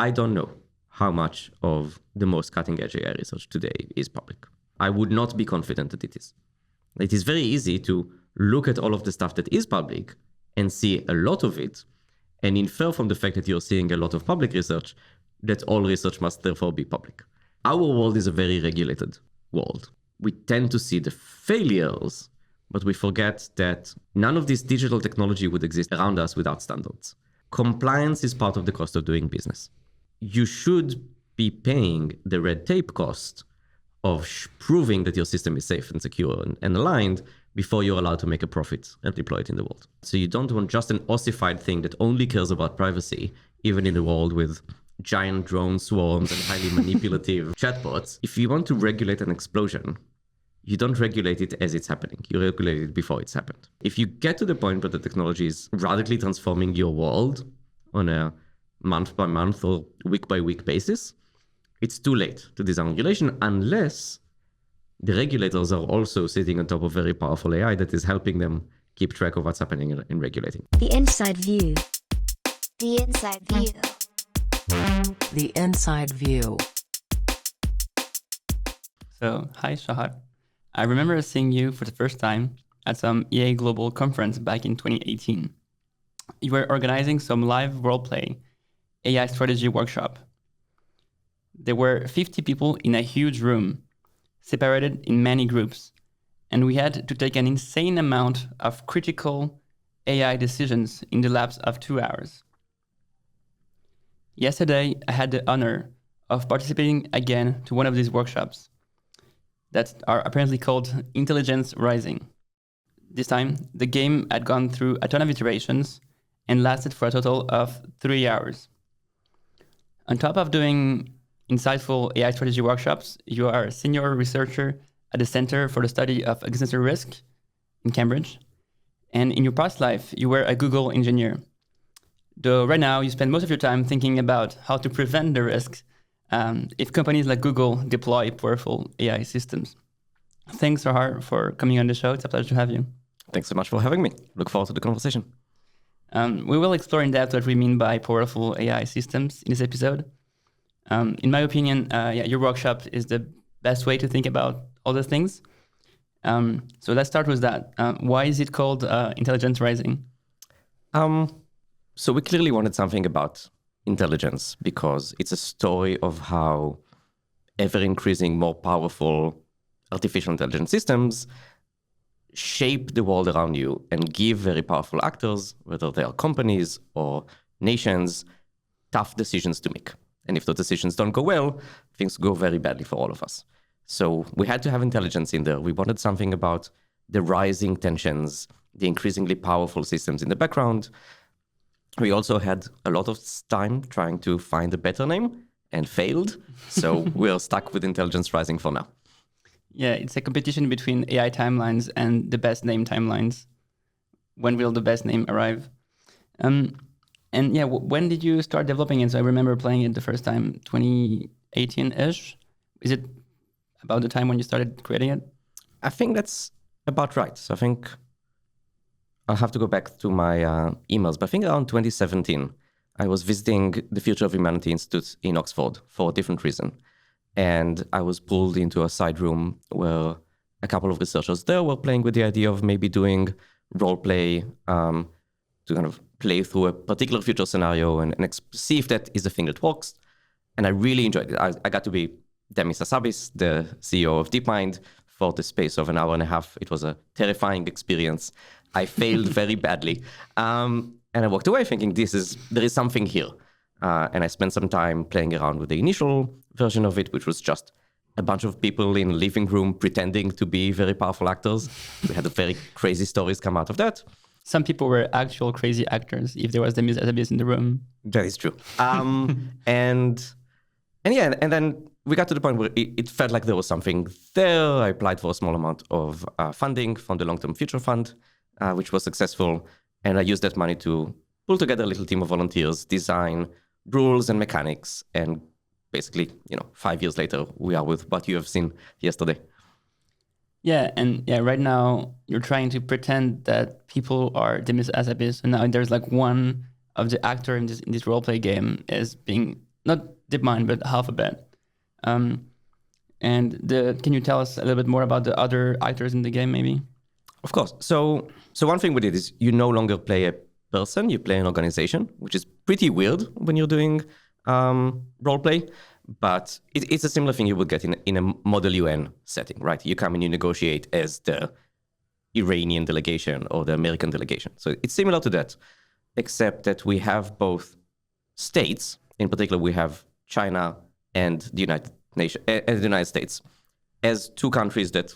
I don't know how much of the most cutting-edge AI research today is public. I would not be confident that it is. It is very easy to look at all of the stuff that is public and see a lot of it and infer from the fact that you're seeing a lot of public research that all research must therefore be public. Our world is a very regulated world. We tend to see the failures, but we forget that none of this digital technology would exist around us without standards. Compliance is part of the cost of doing business. You should be paying the red tape cost of proving that your system is safe and secure and aligned before you're allowed to make a profit and deploy it in the world. So you don't want just an ossified thing that only cares about privacy, even in a world with giant drone swarms and highly manipulative chatbots. If you want to regulate an explosion, you don't regulate it as it's happening. You regulate it before it's happened. If you get to the point where the technology is radically transforming your world on a month-by-month or week-by-week basis, it's too late to design regulation unless the regulators are also sitting on top of very powerful AI that is helping them keep track of what's happening in regulating. The Inside View. The Inside View. The Inside View. So, hi Shahar. I remember seeing you for the first time at some EA Global conference back in 2018. You were organizing some live roleplay AI strategy workshop. There were 50 people in a huge room, separated in many groups, and we had to take an insane amount of critical AI decisions in the lapse of 2 hours. Yesterday, I had the honor of participating again to one of these workshops that are apparently called Intelligence Rising. This time, the game had gone through a ton of iterations and lasted for a total of 3 hours. On top of doing insightful AI strategy workshops, you are a senior researcher at the Center for the Study of Existential Risk in Cambridge. And in your past life, you were a Google engineer. Though right now, you spend most of your time thinking about how to prevent the risks if companies like Google deploy powerful AI systems. Thanks, Shahar, for coming on the show. It's a pleasure to have you. Thanks so much for having me. Look forward to the conversation. We will explore in depth what we mean by powerful AI systems in this episode. In my opinion, your workshop is the best way to think about all these things. So let's start with that. Why is it called Intelligence Rising? So we clearly wanted something about intelligence because it's a story of how ever-increasing, more powerful artificial intelligence systems shape the world around you and give very powerful actors, whether they are companies or nations, tough decisions to make. And if those decisions don't go well, things go very badly for all of us. So we had to have intelligence in there. We wanted something about the rising tensions, the increasingly powerful systems in the background. We also had a lot of time trying to find a better name and failed. So we're stuck with Intelligence Rising for now. Yeah, it's a competition between AI timelines and the best name timelines. When will the best name arrive? And yeah, when did you start developing it? So I remember playing it the first time, 2018-ish. Is it about the time when you started creating it? I think that's about right. So I think I'll have to go back to my emails, but I think around 2017, I was visiting the Future of Humanity Institute in Oxford for a different reason. And I was pulled into a side room where a couple of researchers there were playing with the idea of maybe doing role play to kind of play through a particular future scenario and see if that is a thing that works. And I really enjoyed it. I got to be Demis Hassabis, the CEO of DeepMind, for the space of an hour and a half. It was a terrifying experience. I failed very badly. And I walked away thinking there is something here. And I spent some time playing around with the initial version of it, which was just a bunch of people in a living room pretending to be very powerful actors. We had very crazy stories come out of that. Some people were actual crazy actors if there was Demis Hassabis in the room. That is true. And then we got to the point where it felt like there was something there. I applied for a small amount of funding from the Long-Term Future Fund, which was successful. And I used that money to pull together a little team of volunteers, design rules and mechanics. And basically, 5 years later, we are with what you have seen yesterday. Yeah, and right now you're trying to pretend that people are Demis Hassabis. So now there's like one of the actor in this roleplay game is being not DeepMind, but Alphabet. And can you tell us a little bit more about the other actors in the game, maybe? Of course. So one thing we did is you no longer play a person, you play an organization, which is pretty weird when you're doing role play. But it's a similar thing you would get in a Model UN setting, right? You come and you negotiate as the Iranian delegation or the American delegation. So it's similar to that, except that we have both states. In particular, we have China and the United States as two countries that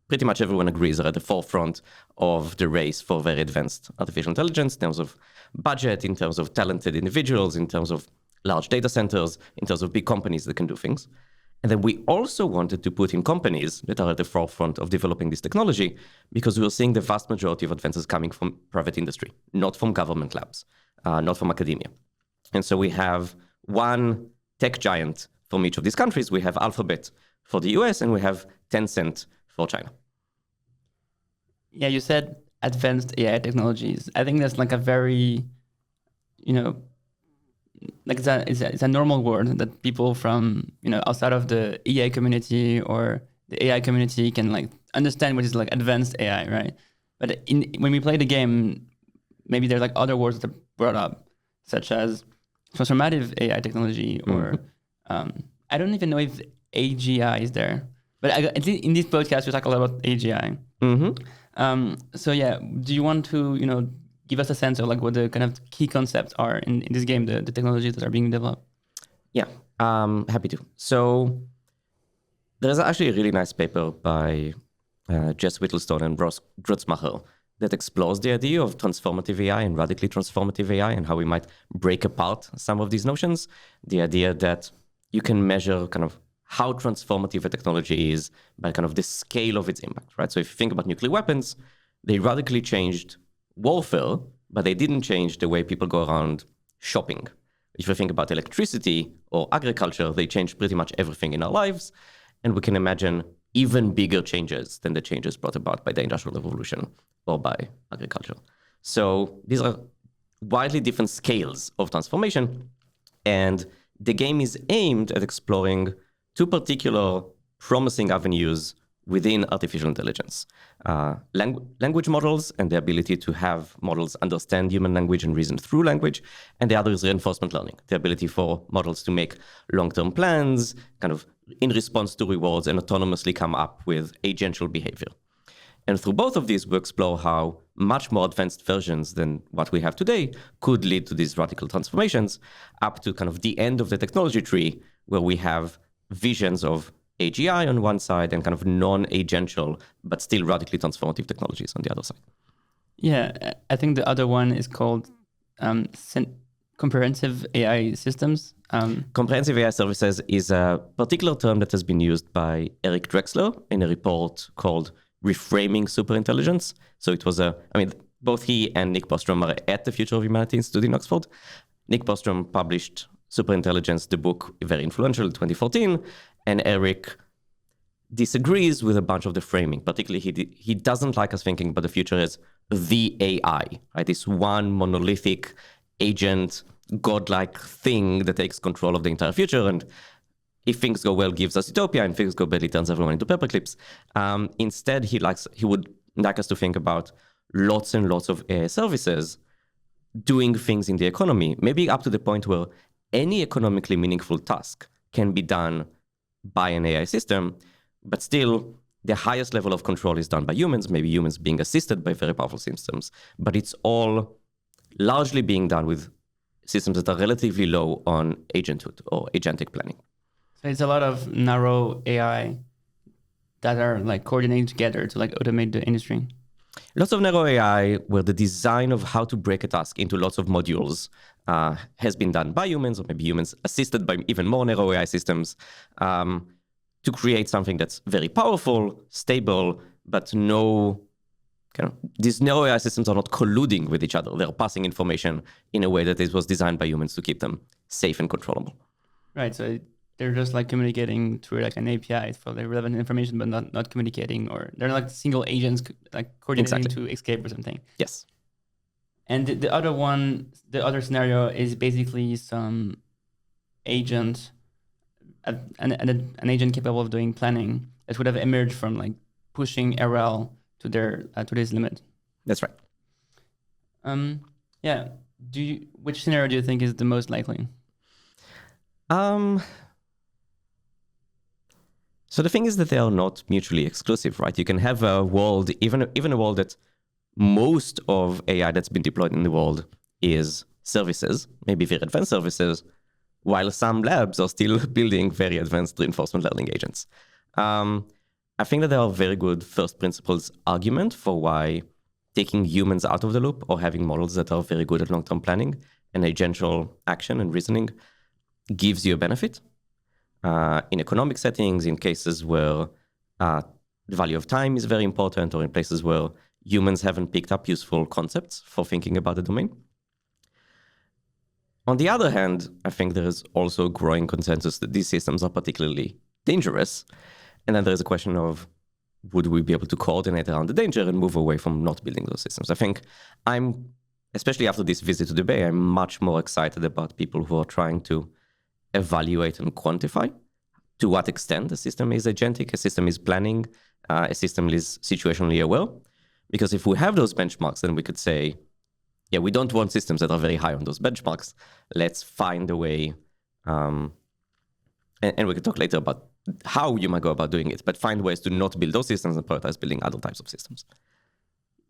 pretty much everyone agrees are at the forefront of the race for very advanced artificial intelligence in terms of budget, in terms of talented individuals, in terms of large data centers, in terms of big companies that can do things. And then we also wanted to put in companies that are at the forefront of developing this technology because we were seeing the vast majority of advances coming from private industry, not from government labs, not from academia. And so we have one tech giant from each of these countries. We have Alphabet for the US and we have Tencent for China. Yeah, you said advanced AI technologies. I think that's like a very, like it's a normal word that people from outside of the EA community or the AI community can like understand what is like advanced AI, right? But when we play the game, maybe there's like other words that are brought up, such as transformative AI technology, or I don't even know if AGI is there. But in this podcast, we talk a lot about AGI. Mm-hmm. So yeah, do you want to give us a sense of like what the kind of key concepts are in this game, the technologies that are being developed? Yeah, happy to. So there's actually a really nice paper by Jess Whittlestone and Ross Grutzmacher that explores the idea of transformative AI and radically transformative AI and how we might break apart some of these notions. The idea that you can measure kind of how transformative a technology is by kind of the scale of its impact, right? So if you think about nuclear weapons, they radically changed warfare, but they didn't change the way people go around shopping. If you think about electricity or agriculture, they changed pretty much everything in our lives. And we can imagine even bigger changes than the changes brought about by the Industrial Revolution or by agriculture. So these are widely different scales of transformation. And the game is aimed at exploring two particular promising avenues within artificial intelligence. Language models and the ability to have models understand human language and reason through language. And the other is reinforcement learning, the ability for models to make long-term plans, kind of in response to rewards and autonomously come up with agential behavior. And through both of these, we explore how much more advanced versions than what we have today could lead to these radical transformations up to kind of the end of the technology tree, where we have visions of AGI on one side and kind of non-agential, but still radically transformative technologies on the other side. Yeah, I think the other one is called comprehensive AI systems. Comprehensive AI services is a particular term that has been used by Eric Drexler in a report called Reframing Superintelligence. So it was both he and Nick Bostrom are at the Future of Humanity Institute in Oxford. Nick Bostrom published Superintelligence, the book, very influential, in 2014, and Eric disagrees with a bunch of the framing. Particularly, he doesn't like us thinking about the future as the AI, right? This one monolithic agent, godlike thing that takes control of the entire future, and if things go well, gives us utopia, and things go badly, turns everyone into paperclips. Instead, he would like us to think about lots and lots of AI services doing things in the economy, maybe up to the point where any economically meaningful task can be done by an AI system, but still the highest level of control is done by humans, maybe humans being assisted by very powerful systems, but it's all largely being done with systems that are relatively low on agenthood or agentic planning. So it's a lot of narrow AI that are like coordinating together to like automate the industry. Lots of narrow AI where the design of how to break a task into lots of modules has been done by humans, or maybe humans assisted by even more narrow AI systems to create something that's very powerful, stable, but these narrow AI systems are not colluding with each other. They're passing information in a way that it was designed by humans to keep them safe and controllable. Right. So they're just like communicating through like an API for the relevant information, but not communicating, or they're like single agents like coordinating to escape or something. Yes. And the other scenario is basically some agent, an agent capable of doing planning that would have emerged from like pushing RL to their today's limit. That's right. Yeah. Which scenario do you think is the most likely? So the thing is that they are not mutually exclusive, right? You can have a world, even a world that most of AI that's been deployed in the world is services, maybe very advanced services, while some labs are still building very advanced reinforcement learning agents. I think that there are very good first principles argument for why taking humans out of the loop or having models that are very good at long-term planning and agential action and reasoning gives you a benefit. In economic settings, in cases where the value of time is very important, or in places where humans haven't picked up useful concepts for thinking about the domain. On the other hand, I think there is also growing consensus that these systems are particularly dangerous. And then there is a question of, would we be able to coordinate around the danger and move away from not building those systems? I think especially after this visit to the Bay, I'm much more excited about people who are trying to evaluate and quantify to what extent a system is agentic, a system is planning, a system is situationally aware. Because if we have those benchmarks, then we could say, yeah, we don't want systems that are very high on those benchmarks. Let's find a way, and we can talk later about how you might go about doing it, but find ways to not build those systems and prioritize building other types of systems.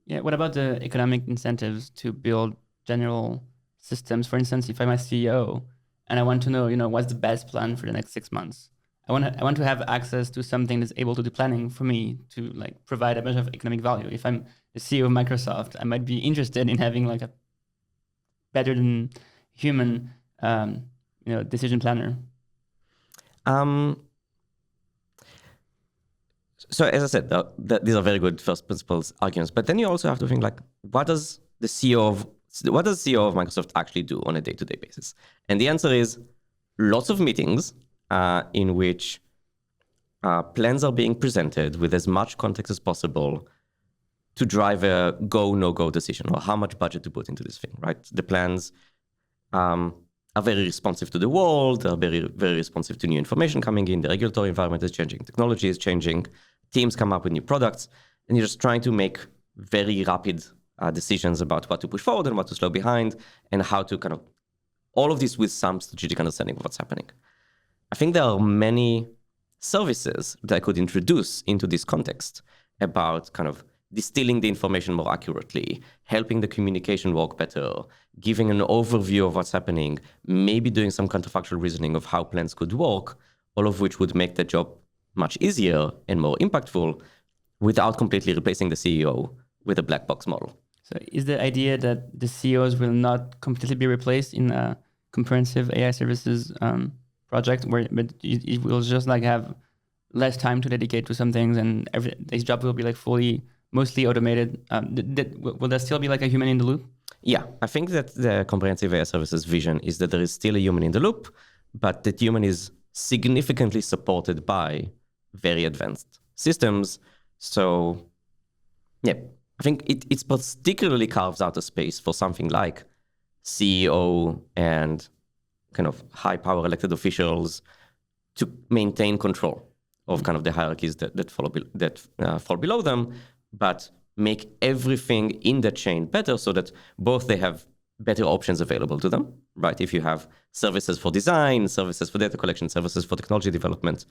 Yeah, what about the economic incentives to build general systems? For instance, if I'm a CEO and I want to know, what's the best plan for the next 6 months, I want to have access to something that's able to do planning for me to like provide a bunch of economic value. If I'm the CEO of Microsoft, I might be interested in having like a better than human, decision planner. So as I said, these are very good first principles arguments. But then you also have to think like, what does the CEO of Microsoft actually do on a day-to-day basis? And the answer is lots of meetings in which plans are being presented with as much context as possible to drive a go, no-go decision, or how much budget to put into this thing, right? The plans are very responsive to the world, are very, very responsive to new information coming in, the regulatory environment is changing, technology is changing, teams come up with new products, and you're just trying to make very rapid decisions about what to push forward and what to slow behind, and how to kind of, all of this with some strategic understanding of what's happening. I think there are many services that I could introduce into this context about kind of distilling the information more accurately, helping the communication work better, giving an overview of what's happening, maybe doing some counterfactual reasoning of how plans could work, all of which would make the job much easier and more impactful without completely replacing the CEO with a black box model. So is the idea that the CEOs will not completely be replaced in a comprehensive AI services project, but it will just like have less time to dedicate to some things, and his job will be like mostly automated? Will there still be like a human in the loop? Yeah, I think that the comprehensive AI services vision is that there is still a human in the loop, but that human is significantly supported by very advanced systems. So yeah, I think it's particularly carves out a space for something like CEO and kind of high power elected officials to maintain control of kind of the hierarchies that fall below them, but make everything in the chain better so that both they have better options available to them, right? If you have services for design, services for data collection, services for technology development,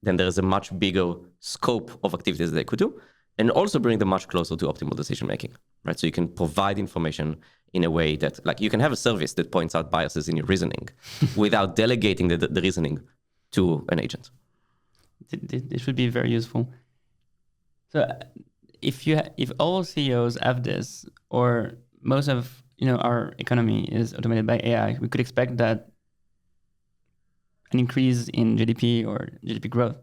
then there is a much bigger scope of activities they could do, and also bring them much closer to optimal decision making, right? So you can provide information in a way that, like, you can have a service that points out biases in your reasoning without delegating the reasoning to an agent. It should be very useful. So if all CEOs have this, or most of our economy is automated by AI, we could expect that an increase in GDP or GDP growth.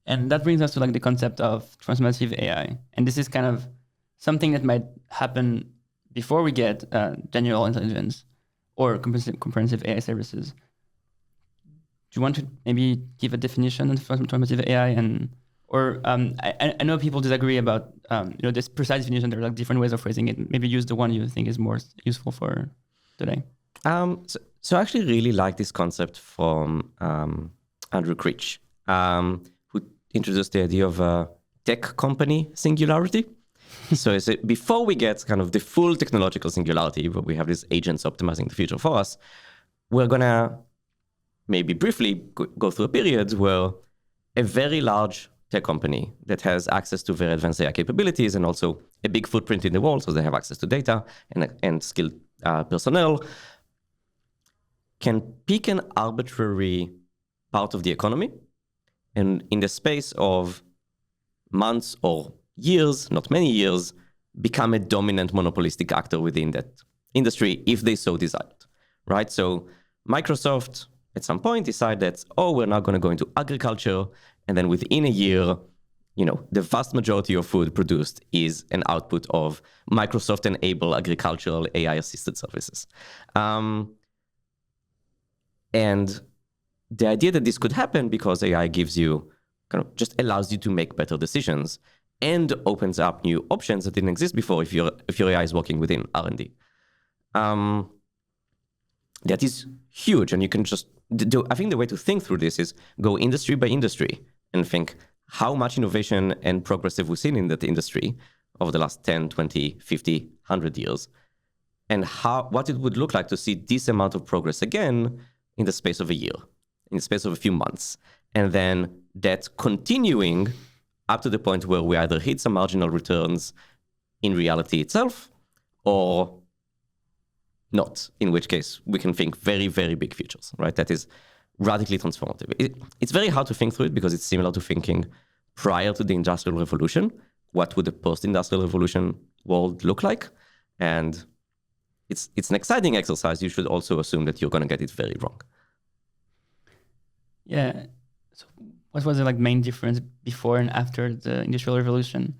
And that brings us to like the concept of transformative AI. And this is kind of something that might happen before we get general intelligence or comprehensive AI services. Do you want to maybe give a definition of transformative AI? I know people disagree about this precise definition. There are like different ways of phrasing it. Maybe use the one you think is more useful for today. So I actually really like this concept from Andrew Critch, who introduced the idea of a tech company singularity. So it's before we get kind of the full technological singularity, where we have these agents optimizing the future for us, we're going to maybe briefly go through a period where a very large tech company that has access to very advanced AI capabilities and also a big footprint in the world, so they have access to data and skilled personnel, can pick an arbitrary part of the economy and in the space of months or years, not many years, become a dominant monopolistic actor within that industry if they so desired, right? So Microsoft at some point decide that, we're now going to go into agriculture, and then within a year, the vast majority of food produced is an output of Microsoft-enabled agricultural AI-assisted services. And the idea that this could happen because AI gives you, kind of just allows you to make better decisions and opens up new options that didn't exist before if your AI is working within R&D. That is huge, and you can just do. I think the way to think through this is go industry by industry and think how much innovation and progress have we seen in that industry over the last 10, 20, 50, 100 years, and what it would look like to see this amount of progress again in the space of a year, in the space of a few months, and then that continuing up to the point where we either hit some marginal returns in reality itself or not, in which case we can think very, very big futures, right? That is radically transformative. It's very hard to think through it because it's similar to thinking prior to the Industrial Revolution. What would the post-Industrial Revolution world look like? And it's an exciting exercise. You should also assume that you're going to get it very wrong. Yeah. So what was the main difference before and after the Industrial Revolution?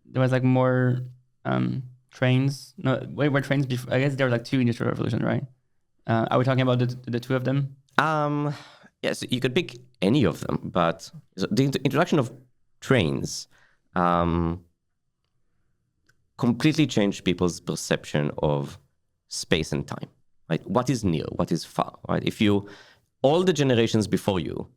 There was more trains. No, wait, were trains before? I guess there were two Industrial Revolutions, right? Are we talking about the two of them? Yes, you could pick any of them, but the introduction of trains completely changed people's perception of space and time. Right? What is near? What is far? Right? If all the generations before you,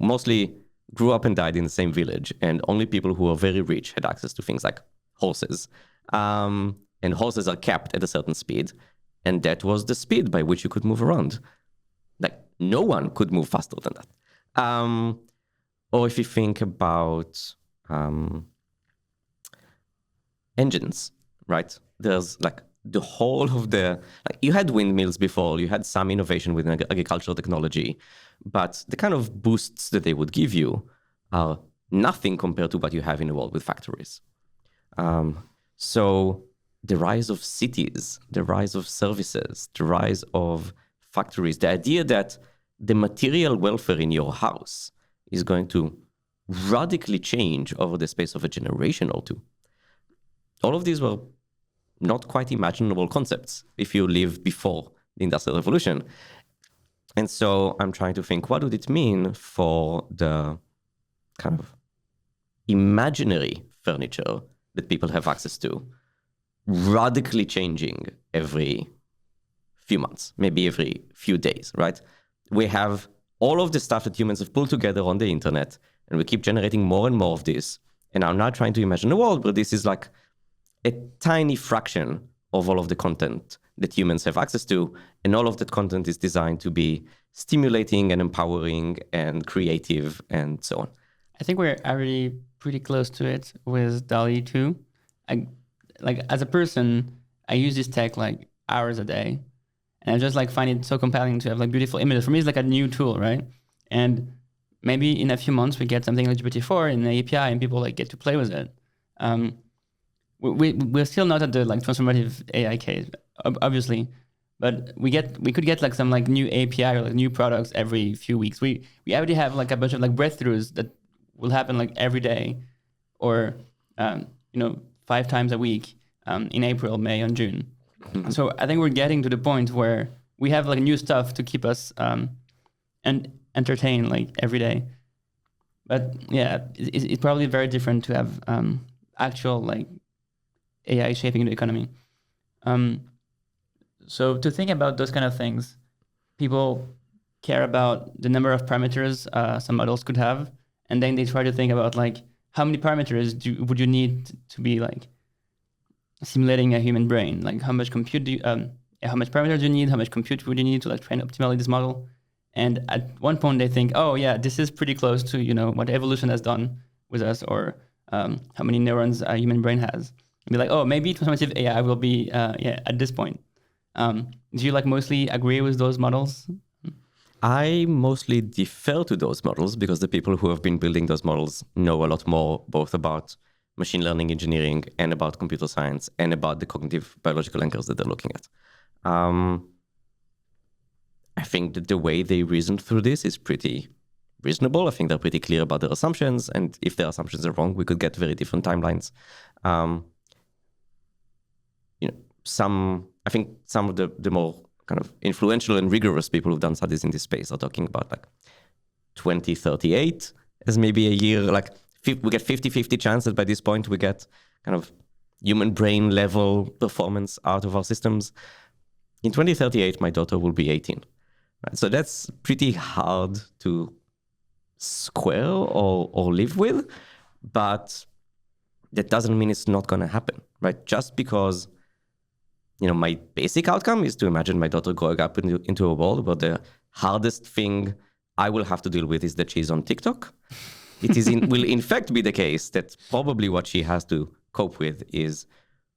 mostly grew up and died in the same village, and only people who were very rich had access to things like horses, and horses are capped at a certain speed, and that was the speed by which you could move around. No one could move faster than that. Or if you think about engines, right? There's the whole of you had windmills before, you had some innovation within agricultural technology, but the kind of boosts that they would give you are nothing compared to what you have in the world with factories. So the rise of cities, the rise of services, the rise of factories, the idea that the material welfare in your house is going to radically change over the space of a generation or two. All of these were not quite imaginable concepts if you live before the Industrial Revolution. And so I'm trying to think, what would it mean for the kind of imaginary furniture that people have access to, radically changing every few months, maybe every few days, right? We have all of the stuff that humans have pulled together on the internet, and we keep generating more and more of this. And I'm now trying to imagine a world where this is a tiny fraction of all of the content that humans have access to, and all of that content is designed to be stimulating and empowering and creative and so on. I think we're already pretty close to it with DALL-E 2. As a person, I use this tech hours a day, and I just find it so compelling to have beautiful images. For me, it's a new tool, right? And maybe in a few months we get something like GPT-4 in the API, and people get to play with it. We're still not at the transformative AI case, obviously, but we could get some new API or new products every few weeks. We already have a bunch of breakthroughs that will happen every day, or 5 times a week in April, May, and June. Mm-hmm. So I think we're getting to the point where we have new stuff to keep us and entertain every day. But yeah, it's probably very different to have actual AI shaping the economy. So to think about those kind of things, people care about the number of parameters some models could have, and then they try to think about like how many parameters would you need to be like simulating a human brain? Like how much compute how much parameters do you need? How much compute would you need to like train optimally this model? And at one point they think, oh yeah, this is pretty close to what evolution has done with us, or how many neurons a human brain has. And be like, oh, maybe transformative AI will be at this point. Do you like mostly agree with those models? I mostly defer to those models because the people who have been building those models know a lot more, both about machine learning engineering and about computer science and about the cognitive biological anchors that they're looking at. I think that the way they reasoned through this is pretty reasonable. I think they're pretty clear about their assumptions, and if their assumptions are wrong, we could get very different timelines. I think some of the more kind of influential and rigorous people who've done studies in this space are talking about like 2038 as maybe a year, like we get 50-50 chance that by this point we get kind of human brain level performance out of our systems. In 2038, my daughter will be 18. Right? So that's pretty hard to square or live with, but that doesn't mean it's not going to happen, right? Just because my basic outcome is to imagine my daughter growing up into a world where the hardest thing I will have to deal with is that she's on TikTok. It will in fact be the case that probably what she has to cope with is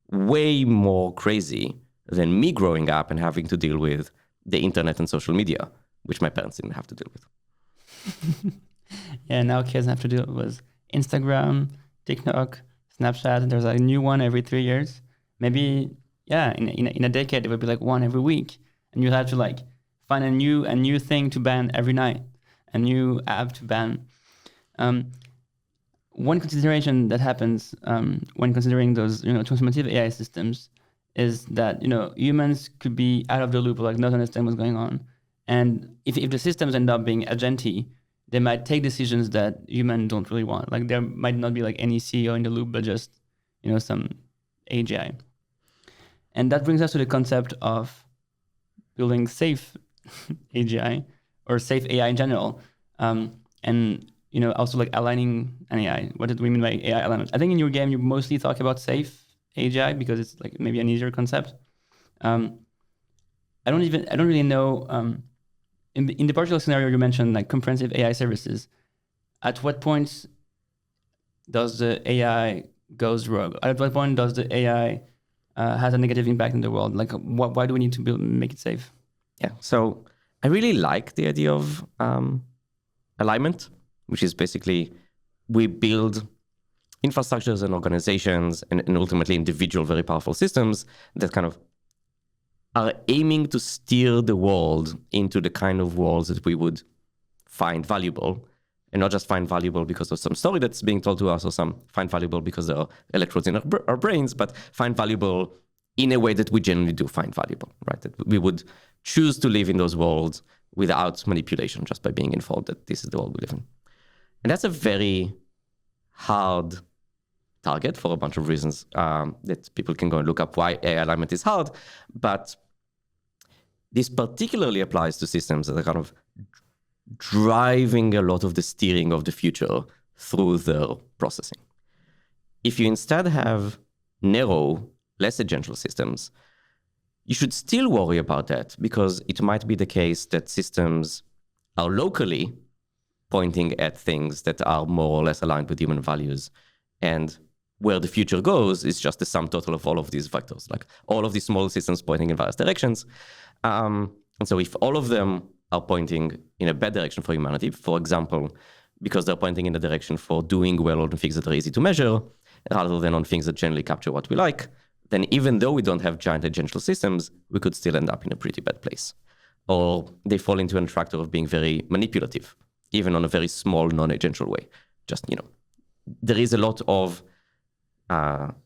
way more crazy than me growing up and having to deal with the internet and social media, which my parents didn't have to deal with. Yeah, now kids have to deal with Instagram, TikTok, Snapchat. There's a new one every 3 years. Maybe, in a decade, it would be like one every week. And you have to like find a new thing to ban every night, a new app to ban. One consideration that happens when considering those transformative AI systems is that humans could be out of the loop, or like not understand what's going on. And if the systems end up being agenty, they might take decisions that humans don't really want. Like there might not be like any CEO in the loop, but just some AGI. And that brings us to the concept of building safe AGI or safe AI in general. And also like aligning an AI. What do we mean by AI alignment? I think in your game you mostly talk about safe AGI because it's like maybe an easier concept. I don't really know. In the partial scenario you mentioned, like comprehensive AI services, at what point does the AI goes rogue? At what point does the AI has a negative impact in the world? Like, why do we need to make it safe? Yeah, so I really like the idea of alignment, which is basically we build infrastructures and organizations and ultimately individual very powerful systems that kind of are aiming to steer the world into the kind of worlds that we would find valuable, and not just find valuable because of some story that's being told to us or find valuable because there are electrodes in our brains, but find valuable in a way that we generally do find valuable, right? That we would choose to live in those worlds without manipulation, just by being informed that this is the world we live in. And that's a very hard target for a bunch of reasons that people can go and look up why AI alignment is hard. But this particularly applies to systems that are kind of driving a lot of the steering of the future through their processing. If you instead have narrow, less agential systems, you should still worry about that, because it might be the case that systems are locally pointing at things that are more or less aligned with human values. And where the future goes is just the sum total of all of these vectors, like all of these small systems pointing in various directions. And so if all of them are pointing in a bad direction for humanity, for example, because they're pointing in the direction for doing well on things that are easy to measure, rather than on things that generally capture what we like, then even though we don't have giant agential systems, we could still end up in a pretty bad place. Or they fall into an attractor of being very manipulative, even on a very small, non-agential way. Just, there is a lot of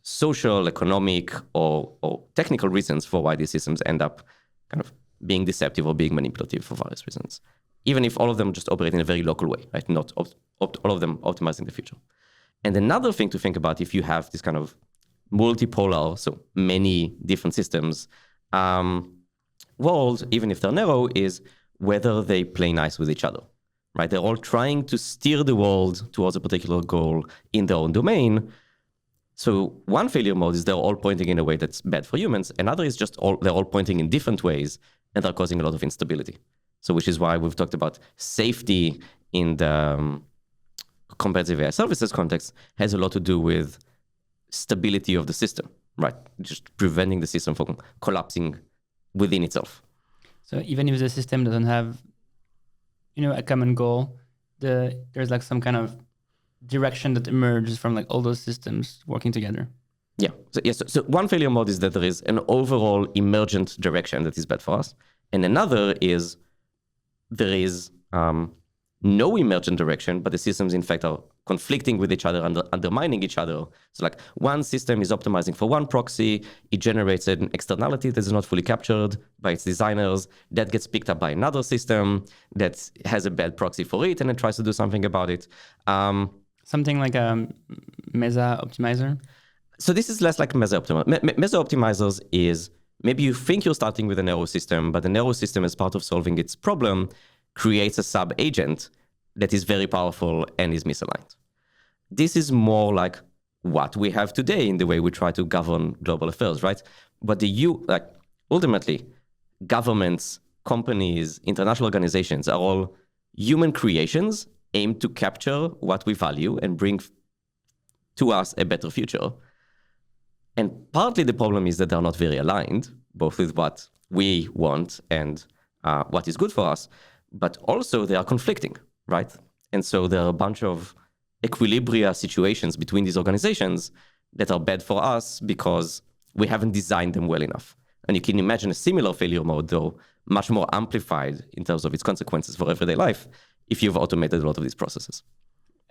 social, economic, or technical reasons for why these systems end up kind of being deceptive or being manipulative for various reasons, even if all of them just operate in a very local way, right? Not all of them optimizing the future. And another thing to think about, if you have this kind of multipolar, so many different systems, world, even if they're narrow, is whether they play nice with each other, right? They're all trying to steer the world towards a particular goal in their own domain. So one failure mode is they're all pointing in a way that's bad for humans. Another is just they're all pointing in different ways and they're causing a lot of instability. So which is why we've talked about safety in the competitive AI services context has a lot to do with stability of the system, right? Just preventing the system from collapsing within itself. So even if the system doesn't have, a common goal, there's like some kind of direction that emerges from like all those systems working together. Yeah. So one failure mode is that there is an overall emergent direction that is bad for us. And another is there is no emergent direction, but the systems in fact are conflicting with each other, undermining each other. So like one system is optimizing for one proxy, it generates an externality that is not fully captured by its designers, that gets picked up by another system that has a bad proxy for it and it tries to do something about it. Something like a Mesa optimizer? So this is less like Mesa optimizers. Mesa optimizers is maybe you think you're starting with a narrow system, but the narrow system as part of solving its problem creates a sub-agent that is very powerful and is misaligned. This is more like what we have today in the way we try to govern global affairs, right? But ultimately, governments, companies, international organizations are all human creations aimed to capture what we value and bring to us a better future. And partly the problem is that they're not very aligned, both with what we want and what is good for us, but also they are conflicting, right? And so there are a bunch of equilibria situations between these organizations that are bad for us because we haven't designed them well enough. And you can imagine a similar failure mode, though, much more amplified in terms of its consequences for everyday life if you've automated a lot of these processes.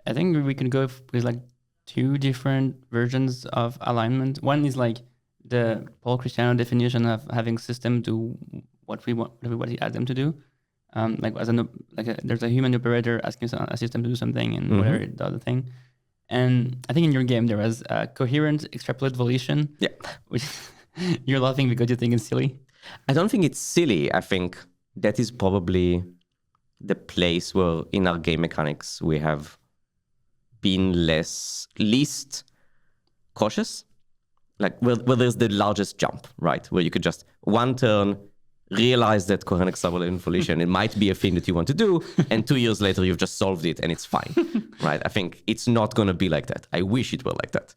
I think we can go with like two different versions of alignment. One is like the Paul Christiano definition of having system do what we want, what he asks them to do. There's a human operator asking a system to do something and whatever it does the thing. And I think in your game there was a coherent extrapolate volition. Yeah. Which you're laughing because you think it's silly. I don't think it's silly. I think that is probably the place where in our game mechanics we have been least cautious. Like where there's the largest jump, right? Where you could just one turn realize that coherent extrapolate volition, it might be a thing that you want to do, and 2 years later you've just solved it and it's fine, right? I think it's not going to be like that. I wish it were like that.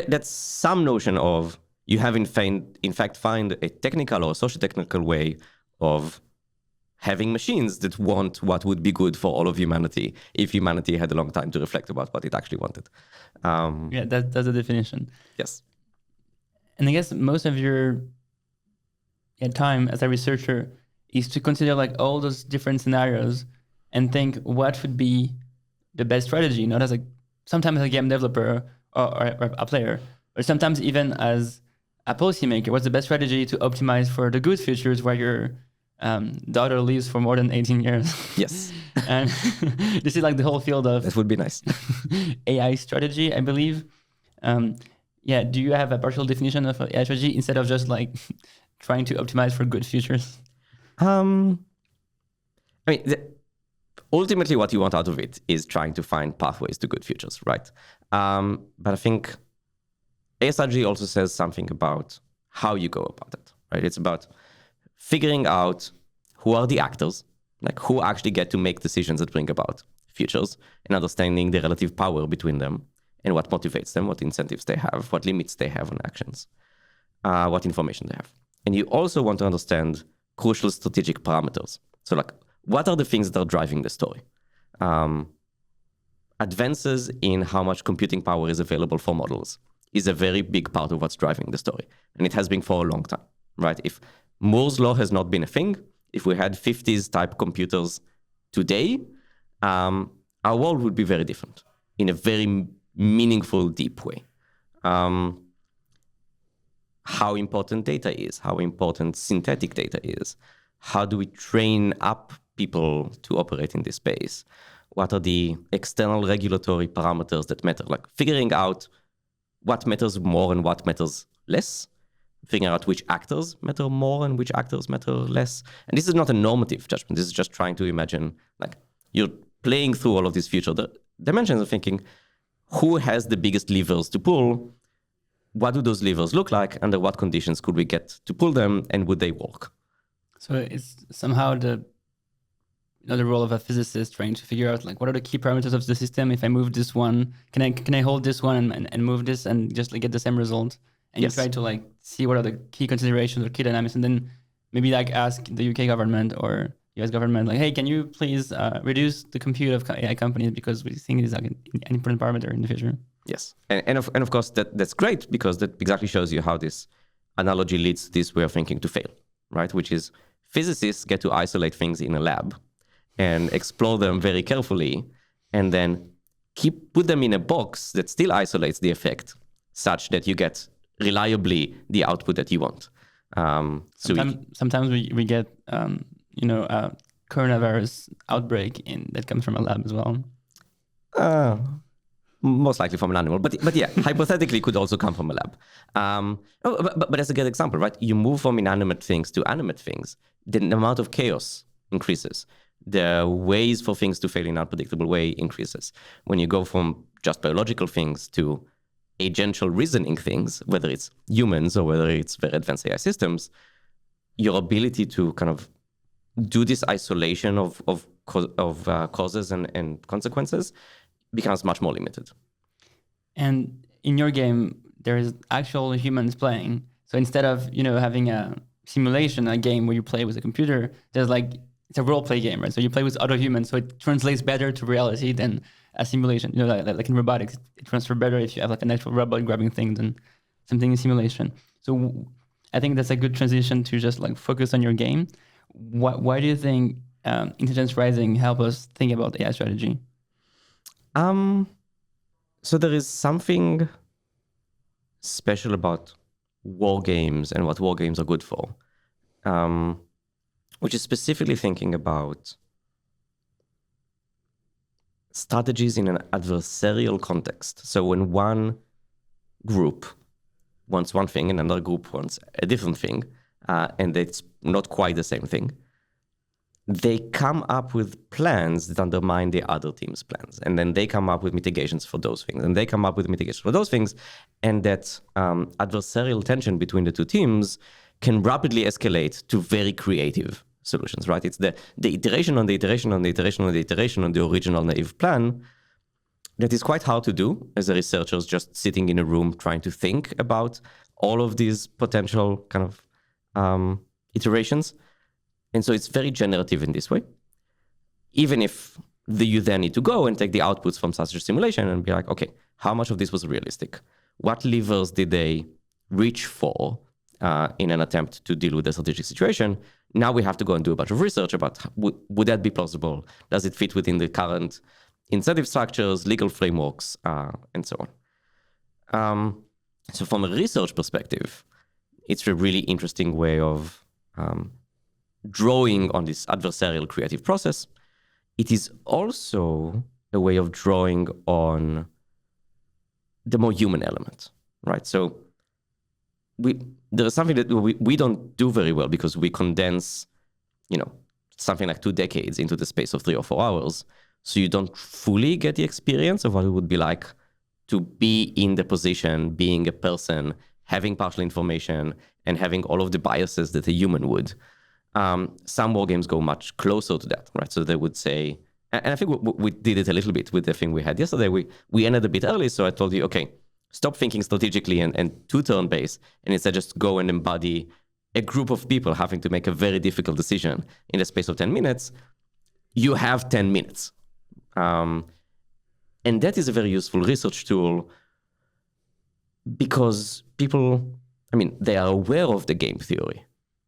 That's some notion of you have in fact find a technical or socio-technical way of having machines that want what would be good for all of humanity if humanity had a long time to reflect about what it actually wanted. That's the definition. Yes. And I guess most of your time as a researcher is to consider like all those different scenarios and think what would be the best strategy, not as sometimes as a game developer or a player, or sometimes even as a policymaker. What's the best strategy to optimize for the good futures where your daughter lives for more than 18 years? Yes. And this is like the whole field of that would be nice. AI strategy, I believe. Do you have a partial definition of AI strategy instead of just like trying to optimize for good futures? Ultimately what you want out of it is trying to find pathways to good futures, right? But I think AI strategy also says something about how you go about it, right? It's about figuring out who are the actors, like who actually get to make decisions that bring about futures, and understanding the relative power between them and what motivates them, what incentives they have, what limits they have on actions, what information they have. And you also want to understand crucial strategic parameters. So like, what are the things that are driving the story? Advances in how much computing power is available for models is a very big part of what's driving the story. And it has been for a long time, right? If Moore's law has not been a thing, if we had 50s type computers today, our world would be very different in a very meaningful, deep way. How important data is, how important synthetic data is. How do we train up people to operate in this space? What are the external regulatory parameters that matter? Like figuring out what matters more and what matters less figuring out which actors matter more and which actors matter less. And this is not a normative judgment. This is just trying to imagine, like, you're playing through all of these future dimensions of thinking, who has the biggest levers to pull? What do those levers look like? Under what conditions could we get to pull them? And would they work? So it's somehow the role of a physicist trying to figure out, like, what are the key parameters of the system? If I move this one, can I hold this one and move this and just like get the same result? And Yes. you try to like see what are the key considerations or key dynamics, and then maybe like ask the UK government or US government, like, hey, can you please reduce the compute of AI companies because we think it is like an important parameter in the future. Yes. And of course, that's great because that exactly shows you how this analogy leads to this way of thinking to fail, right? Which is physicists get to isolate things in a lab and explore them very carefully and then put them in a box that still isolates the effect such that you get reliably the output that you want. Sometimes we get, a coronavirus outbreak that comes from a lab as well. Most likely from an animal, but yeah, hypothetically could also come from a lab. But that's a good example, right? You move from inanimate things to animate things, the amount of chaos increases. The ways for things to fail in an unpredictable way increases. When you go from just biological things to agential reasoning things, whether it's humans or whether it's very advanced AI systems, your ability to kind of do this isolation of causes and consequences becomes much more limited. And in your game, there is actual humans playing. So instead of having a simulation, a game where you play with a computer, there's it's a role play game, right? So you play with other humans, so it translates better to reality than a simulation. Like in robotics, it transfers better if you have like an actual robot grabbing things than something in simulation. So I think that's a good transition to just like focus on your game. Why do you think Intelligence Rising help us think about AI strategy? So there is something special about war games and what war games are good for, which is specifically thinking about strategies in an adversarial context. So when one group wants one thing and another group wants a different thing, and it's not quite the same thing, they come up with plans that undermine the other team's plans. And then they come up with mitigations for those things. And they come up with mitigations for those things. And that adversarial tension between the two teams can rapidly escalate to very creative solutions, right? It's the iteration on the iteration on the iteration on the iteration on the original naive plan that is quite hard to do as a researcher just sitting in a room trying to think about all of these potential kind of iterations. And so it's very generative in this way. Even if you then need to go and take the outputs from such a simulation and be like, okay, how much of this was realistic? What levers did they reach for in an attempt to deal with the strategic situation? Now we have to go and do a bunch of research about would that be plausible? Does it fit within the current incentive structures, legal frameworks, and so on. So from a research perspective, it's a really interesting way of drawing on this adversarial creative process. It is also a way of drawing on the more human element, right? So there is something that we don't do very well because we condense, something like 2 decades into the space of 3 or 4 hours. So you don't fully get the experience of what it would be like to be in the position, being a person, having partial information, and having all of the biases that a human would. Some war games go much closer to that, right? So they would say, and I think we did it a little bit with the thing we had yesterday. We ended a bit early, so I told you, okay, stop thinking strategically and two-turn based, and instead just go and embody a group of people having to make a very difficult decision in the space of 10 minutes. You have 10 minutes. And that is a very useful research tool because people, they are aware of the game theory,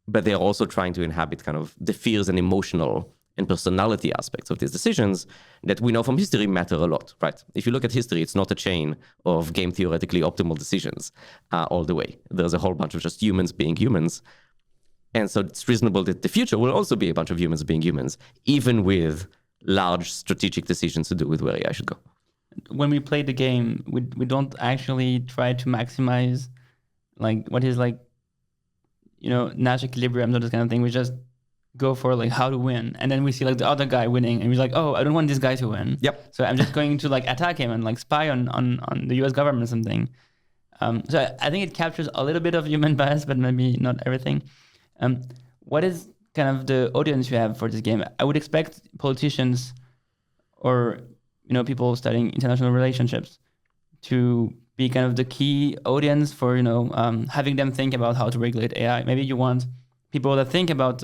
but they're also trying to inhabit kind of the fears and emotional and personality aspects of these decisions that we know from history matter a lot, right? If you look at history, it's not a chain of game theoretically optimal decisions all the way. There's a whole bunch of just humans being humans. And so it's reasonable that the future will also be a bunch of humans being humans, even with large strategic decisions to do with where AI should go. When we play the game, we don't actually try to maximize like what is like Nash equilibrium or this kind of thing. We just go for like how to win, and then we see like the other guy winning, and we're like, oh, I don't want this guy to win. Yep. So I'm just going to like attack him and like spy on the U.S. government or something. So I think it captures a little bit of human bias, but maybe not everything. What is kind of the audience you have for this game? I would expect politicians or people studying international relationships to be kind of the key audience for having them think about how to regulate AI. Maybe you want people that think about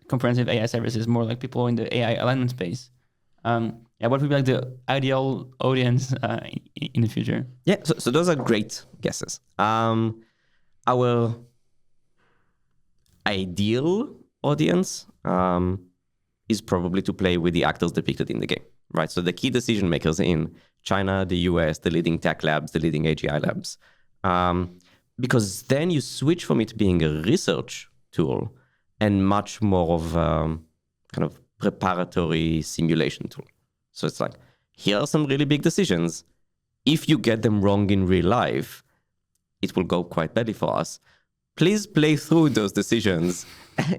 comprehensive AI services, more like people in the AI alignment space. What would be like the ideal audience in the future? Yeah, so those are great guesses. Our ideal audience is probably to play with the actors depicted in the game, right? So the key decision makers in China, the US, the leading tech labs, the leading AGI labs. Because then you switch from it being a research tool and much more of kind of preparatory simulation tool. So it's like, here are some really big decisions. If you get them wrong in real life, it will go quite badly for us. Please play through those decisions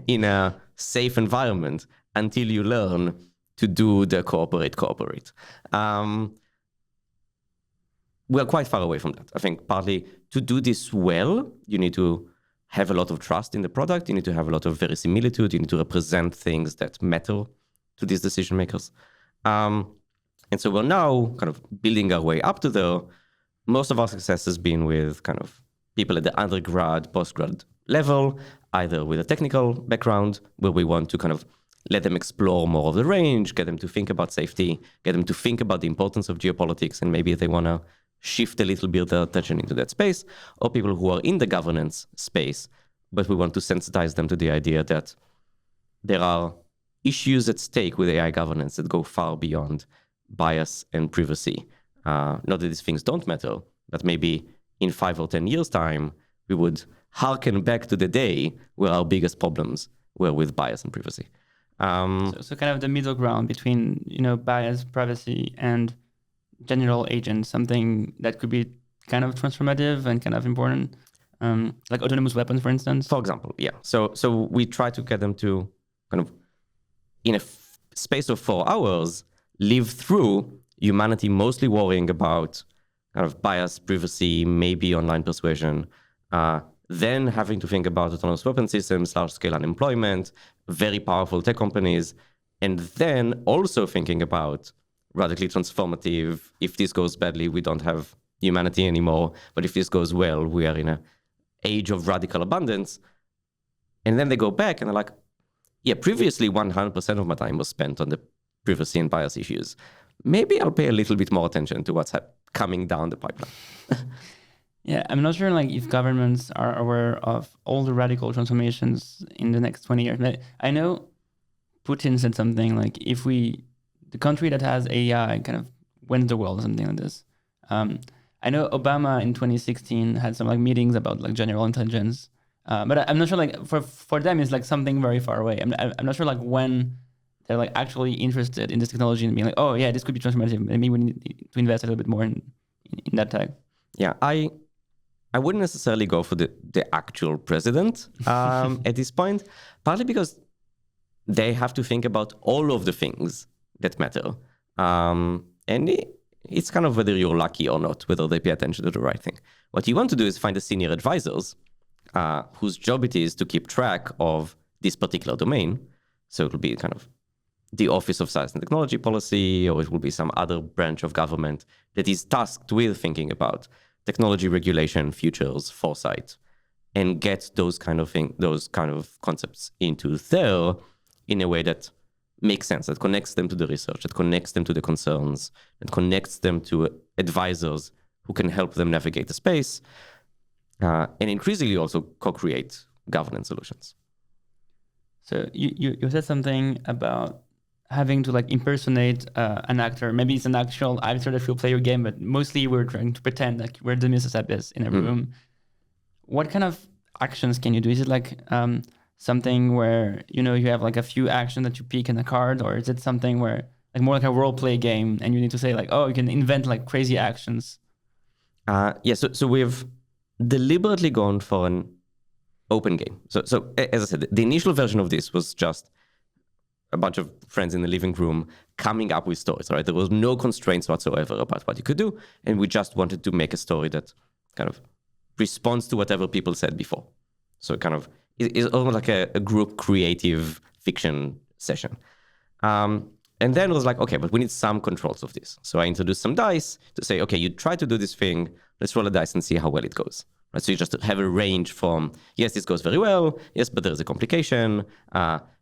in a safe environment until you learn to do the cooperate. We're quite far away from that. I think partly to do this well, you need to have a lot of trust in the product. You need to have a lot of verisimilitude. You need to represent things that matter to these decision makers. And so we're now kind of building our way up to there. Most of our success has been with kind of people at the undergrad, postgrad level, either with a technical background where we want to kind of let them explore more of the range, get them to think about safety, get them to think about the importance of geopolitics, and maybe they want to shift a little bit their attention into that space, or people who are in the governance space, but we want to sensitize them to the idea that there are issues at stake with AI governance that go far beyond bias and privacy. Not that these things don't matter, but maybe in 5 or 10 years' time, we would harken back to the day where our biggest problems were with bias and privacy. So kind of the middle ground between, bias, privacy, and general agents, something that could be kind of transformative and kind of important, like autonomous weapons, for instance. For example, yeah. So we try to get them to kind of, in a space of 4 hours, live through humanity mostly worrying about kind of bias, privacy, maybe online persuasion, then having to think about autonomous weapon systems, large-scale unemployment, very powerful tech companies, and then also thinking about radically transformative, if this goes badly, we don't have humanity anymore, but if this goes well, we are in an age of radical abundance. And then they go back and they're like, yeah, previously 100% of my time was spent on the privacy and bias issues. Maybe I'll pay a little bit more attention to what's coming down the pipeline. Yeah, I'm not sure like if governments are aware of all the radical transformations in the next 20 years. I know Putin said something like, if the country that has AI kind of wins the world or something like this. I know Obama in 2016 had some like meetings about like general intelligence, but I'm not sure like for them it's like something very far away. I'm not sure like when they're like actually interested in this technology and being like, oh yeah, this could be transformative. Maybe we need to invest a little bit more in that tech. Yeah, I wouldn't necessarily go for the actual president at this point, partly because they have to think about all of the things that matter. And it's kind of whether you're lucky or not, whether they pay attention to the right thing. What you want to do is find the senior advisors whose job it is to keep track of this particular domain. So it will be kind of the Office of Science and Technology Policy, or it will be some other branch of government that is tasked with thinking about technology regulation, futures, foresight, and get those kind of concepts into there in a way that makes sense, that connects them to the research, that connects them to the concerns, that connects them to advisors who can help them navigate the space, and increasingly also co-create governance solutions. So you said something about having to like impersonate an actor. Maybe it's an actual actor that will play your game, but mostly we're trying to pretend like we're the Mississippi's in a room. What kind of actions can you do? Is it like something where you have like a few actions that you pick in a card, or is it something where like more like a role play game and you need to say like, oh, you can invent like crazy actions? So we've deliberately gone for an open game. So as I said, the initial version of this was just a bunch of friends in the living room coming up with stories, right? There was no constraints whatsoever about what you could do. And we just wanted to make a story that kind of responds to whatever people said before. So kind of it's almost like a group creative fiction session. And then it was like, okay, but we need some controls of this. So I introduced some dice to say, okay, you try to do this thing. Let's roll a dice and see how well it goes. Right? So you just have a range from, yes, this goes very well. Yes, but there's a complication.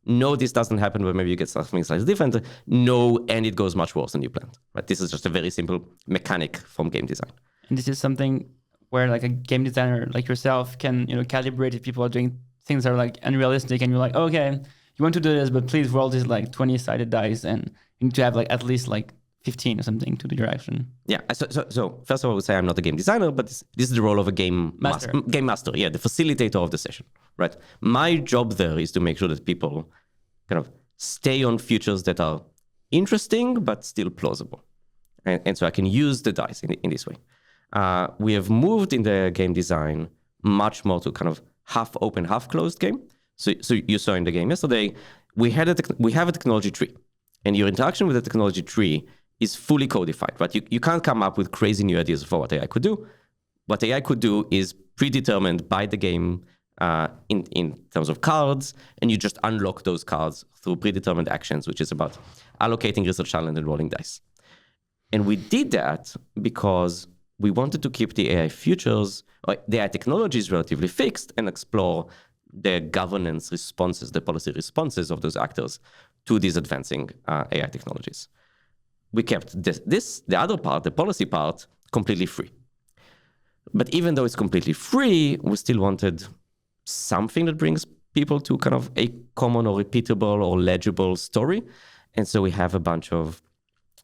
No, this doesn't happen, but maybe you get something slightly different. No, and it goes much worse than you planned. Right? This is just a very simple mechanic from game design. And this is something where like a game designer like yourself can, calibrate if people are doing things that are like unrealistic and you're like, okay, you want to do this, but please roll this like 20-sided dice and you need to have like at least like 15 or something to do your action. Yeah. So first of all, I would say I'm not a game designer, but this is the role of a game master. Game master, yeah, the facilitator of the session, right? My job there is to make sure that people kind of stay on features that are interesting but still plausible, and so I can use the dice in this way. We have moved in the game design much more to kind of half open, half closed game. So you saw in the game yesterday, we have a technology tree, and your interaction with the technology tree is fully codified, right? You can't come up with crazy new ideas for what AI could do. What AI could do is predetermined by the game in terms of cards, and you just unlock those cards through predetermined actions, which is about allocating research talent and rolling dice. And we did that because we wanted to keep the AI features, or the AI technologies relatively fixed and explore the governance responses, the policy responses of those actors to these advancing AI technologies. We kept the other part, the policy part, completely free. But even though it's completely free, we still wanted something that brings people to kind of a common or repeatable or legible story. And so we have a bunch of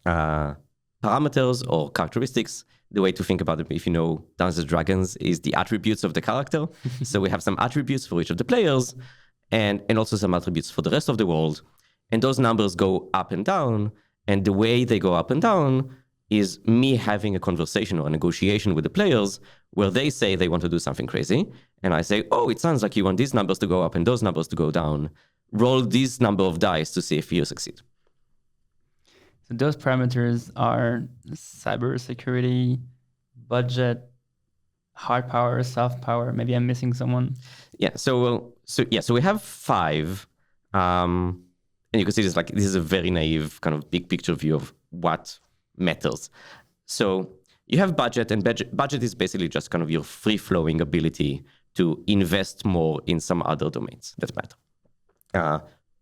parameters or characteristics. The way to think about it, if you know Dungeons & Dragons, is the attributes of the character. So we have some attributes for each of the players and also some attributes for the rest of the world. And those numbers go up and down. And the way they go up and down is me having a conversation or a negotiation with the players where they say they want to do something crazy. And I say, oh, it sounds like you want these numbers to go up and those numbers to go down. Roll this number of dice to see if you succeed. So those parameters are cybersecurity, budget, hard power, soft power. Maybe I'm missing someone. Yeah. So we have 5. And you can see this is a very naive kind of big picture view of what matters. So you have budget, and budget is basically just kind of your free-flowing ability to invest more in some other domains that matter.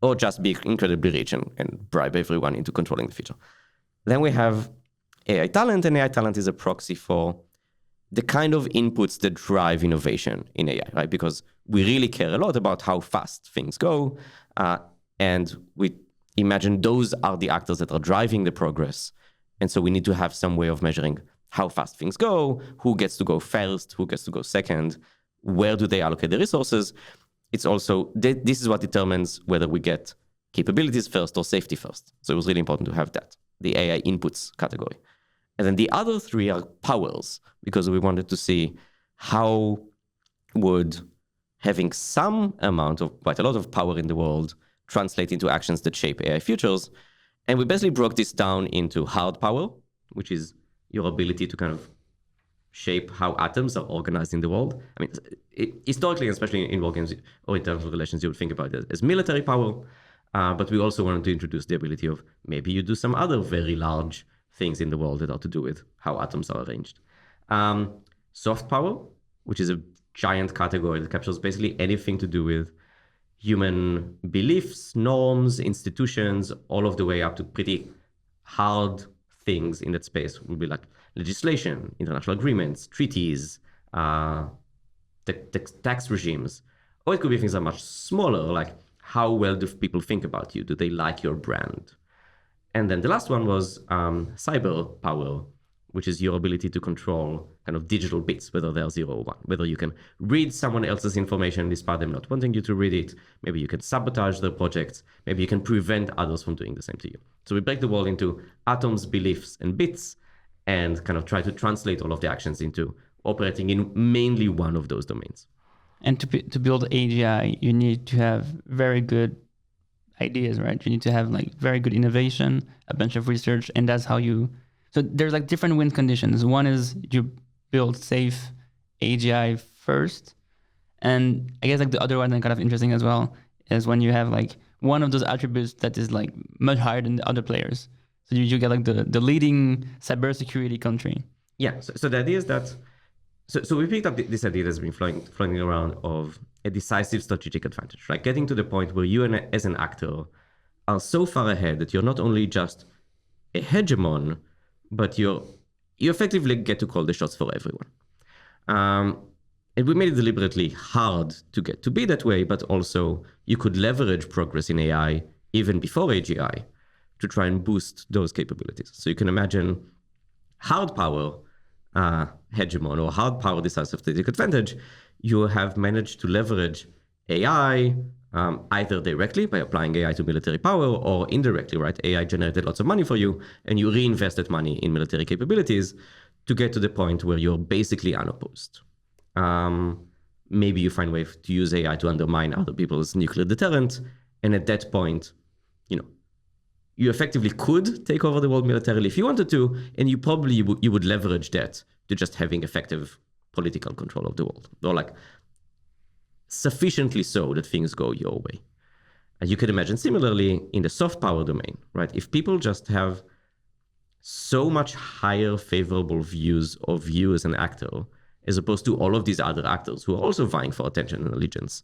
Or just be incredibly rich and bribe everyone into controlling the feature. Then we have AI talent, and AI talent is a proxy for the kind of inputs that drive innovation in AI, right? Because we really care a lot about how fast things go, and we imagine those are the actors that are driving the progress. And so we need to have some way of measuring how fast things go, who gets to go first, who gets to go second, where do they allocate the resources. It's also, this is what determines whether we get capabilities first or safety first. So it was really important to have that, the AI inputs category. And then the other 3 are powers, because we wanted to see how would having some amount of, quite a lot of power in the world translate into actions that shape AI futures. And we basically broke this down into hard power, which is your ability to kind of shape how atoms are organized in the world. I mean, historically, especially in war games or in terms of relations, you would think about it as military power. But we also wanted to introduce the ability of maybe you do some other very large things in the world that are to do with how atoms are arranged. Soft power, which is a giant category that captures basically anything to do with human beliefs, norms, institutions, all of the way up to pretty hard things in that space. Would be like legislation, international agreements, treaties, tax regimes. Or it could be things that are much smaller, like how well do people think about you? Do they like your brand? And then the last one was cyber power, which is your ability to control kind of digital bits, whether they're 0 or 1, whether you can read someone else's information despite them not wanting you to read it. Maybe you can sabotage their projects. Maybe you can prevent others from doing the same to you. So we break the world into atoms, beliefs, and bits, and kind of try to translate all of the actions into operating in mainly one of those domains. And to build AGI, you need to have very good ideas, right? You need to have like very good innovation, a bunch of research, and that's how you. So there's like different win conditions. One is you build safe AGI first, and I guess like the other one that's kind of interesting as well is when you have like one of those attributes that is like much higher than the other players. So you get like the leading cybersecurity country. Yeah. So the idea is that. So we picked up this idea that's been floating around of a decisive strategic advantage, right? Getting to the point where you as an actor are so far ahead that you're not only just a hegemon, but you effectively get to call the shots for everyone. And we made it deliberately hard to get to be that way, but also you could leverage progress in AI even before AGI to try and boost those capabilities. So you can imagine hard power hegemon or hard power decisive strategic advantage, you have managed to leverage AI either directly by applying AI to military power or indirectly, right? AI generated lots of money for you and you reinvested money in military capabilities to get to the point where you're basically unopposed. Maybe you find ways to use AI to undermine other people's nuclear deterrent. And at that point, you effectively could take over the world militarily if you wanted to, and you probably you would leverage that to just having effective political control of the world, or like sufficiently so that things go your way. And you could imagine similarly in the soft power domain, right? If people just have so much higher favorable views of you as an actor, as opposed to all of these other actors who are also vying for attention and allegiance,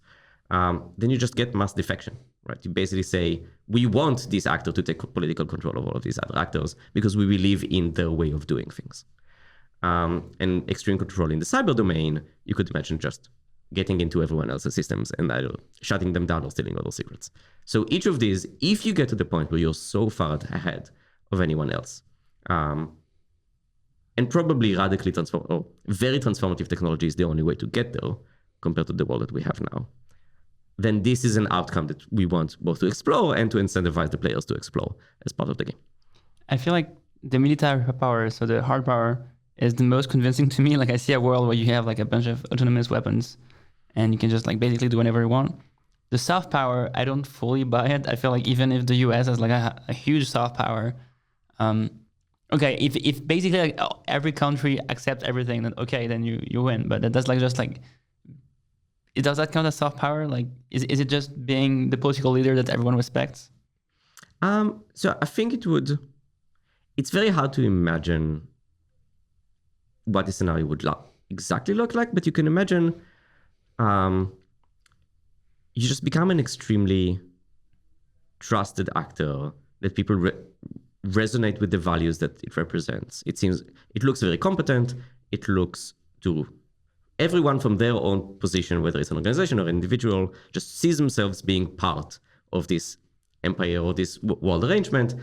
then you just get mass defection, right? You basically say, we want this actor to take political control of all of these other actors because we believe in their way of doing things. And extreme control in the cyber domain, you could imagine just getting into everyone else's systems and either shutting them down or stealing all their secrets. So each of these, if you get to the point where you're so far ahead of anyone else, and probably radically very transformative technology is the only way to get there compared to the world that we have now, then this is an outcome that we want both to explore and to incentivize the players to explore as part of the game. I feel like the military power, so the hard power, is the most convincing to me. Like I see a world where you have like a bunch of autonomous weapons and you can just like basically do whatever you want. The soft power, I don't fully buy it. I feel like even if the US has like a huge soft power, okay, if basically like every country accepts everything, then okay, then you win. But that's like just like, does that count as soft power? Like, is it just being the political leader that everyone respects? So I think it's very hard to imagine what the scenario would exactly look like, but you can imagine you just become an extremely trusted actor that people resonate with the values that it represents. It looks very competent. It looks to everyone from their own position, whether it's an organization or an individual, just sees themselves being part of this empire or this world arrangement.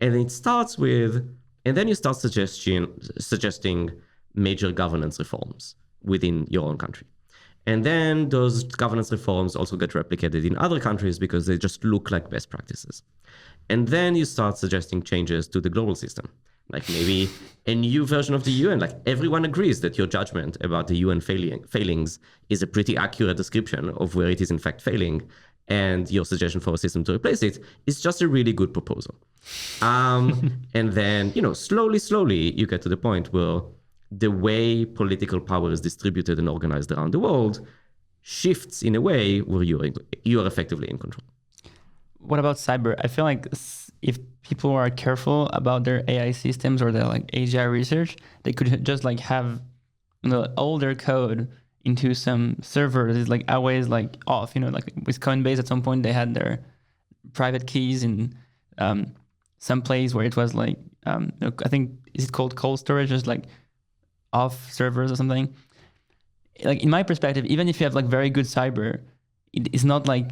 And it starts with, and then you start suggesting major governance reforms within your own country. And then those governance reforms also get replicated in other countries because they just look like best practices. And then you start suggesting changes to the global system, like maybe a new version of the UN. Like everyone agrees that your judgment about the UN failings is a pretty accurate description of where it is in fact failing. And your suggestion for a system to replace it is just a really good proposal. And then, slowly you get to the point where the way political power is distributed and organized around the world shifts in a way where you are effectively in control. What about cyber? I feel like if people are careful about their AI systems or their like AGI research, they could just like have all their code into some server that is like always like off. Like with Coinbase at some point they had their private keys in some place where it was like I think is it called cold storage, just like off servers or something. Like in my perspective, even if you have like very good cyber, it is not like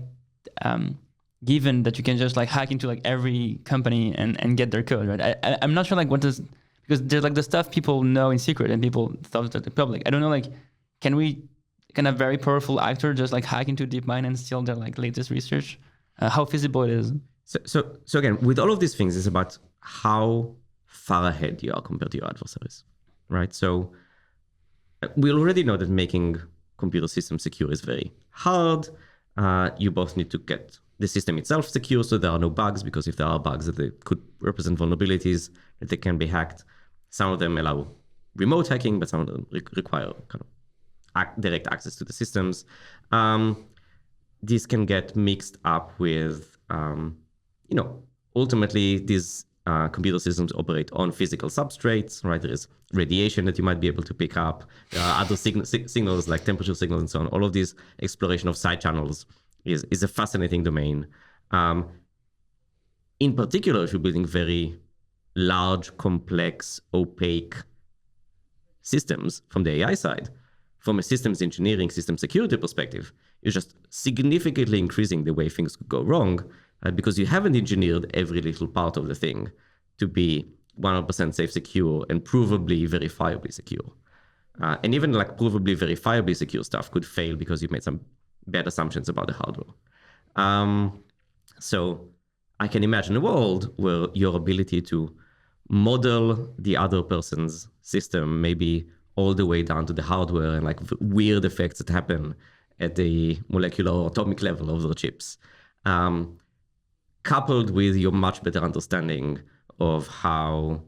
given that you can just like hack into like every company and get their code, right? I'm not sure like what does, because there's like the stuff people know in secret and people stuff that the public. I don't know, like, can a very powerful actor just like hack into DeepMind and steal their like latest research? How feasible it is? So again, with all of these things, it's about how far ahead you are compared to your adversaries, right? So we already know that making computer system secure is very hard. You both need to get the system itself secure so there are no bugs, because if there are bugs that they could represent vulnerabilities that they can be hacked. Some of them allow remote hacking, but some of them require kind of direct access to the systems. This can get mixed up with, ultimately these computer systems operate on physical substrates, right? There is radiation that you might be able to pick up. There are other signals like temperature signals and so on. All of these exploration of side channels is a fascinating domain. In particular, if you're building very large, complex, opaque systems from the AI side, from a systems engineering, system security perspective, you're just significantly increasing the way things could go wrong, because you haven't engineered every little part of the thing to be 100% safe, secure, and provably verifiably secure. And even like provably verifiably secure stuff could fail because you've made some bad assumptions about the hardware. So I can imagine a world where your ability to model the other person's system, maybe all the way down to the hardware and like weird effects that happen at the molecular or atomic level of the chips, coupled with your much better understanding of how,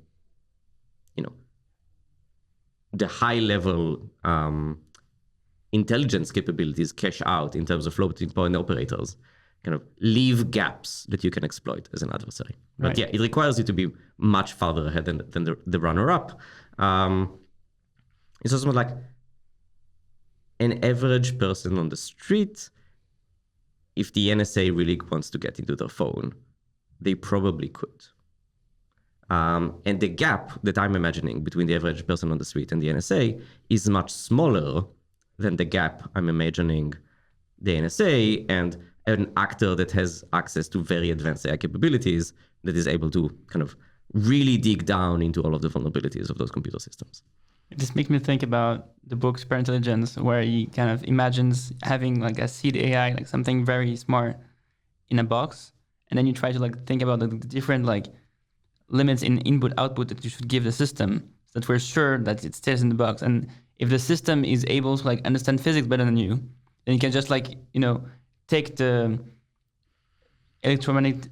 the high level intelligence capabilities cache out in terms of floating point operators, kind of leave gaps that you can exploit as an adversary. But Right. yeah, it requires you to be much farther ahead than the runner-up. It's also like an average person on the street, if the NSA really wants to get into their phone, they probably could. And the gap that I'm imagining between the average person on the street and the NSA is much smaller than the gap I'm imagining the NSA and an actor that has access to very advanced AI capabilities that is able to kind of really dig down into all of the vulnerabilities of those computer systems. This makes me think about the book Superintelligence, where he kind of imagines having like a seed AI, like something very smart in a box. And then you try to like think about the different like limits in input output that you should give the system so that we're sure that it stays in the box. And if the system is able to like understand physics better than you, then you can just like, take the electromagnetic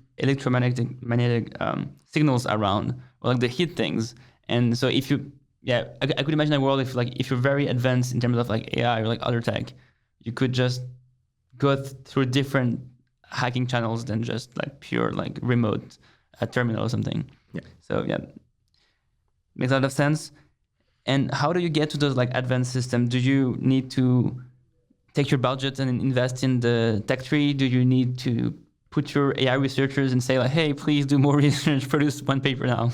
signals around, or like the heat things. And so if you, I could imagine a world if you're very advanced in terms of like AI or like other tech, you could just go through different hacking channels than just like pure like remote terminal or something. Yeah. So makes a lot of sense. And how do you get to those like advanced systems? Do you need to take your budget and invest in the tech tree? Do you need to put your AI researchers and say like, hey, please do more research, produce one paper now?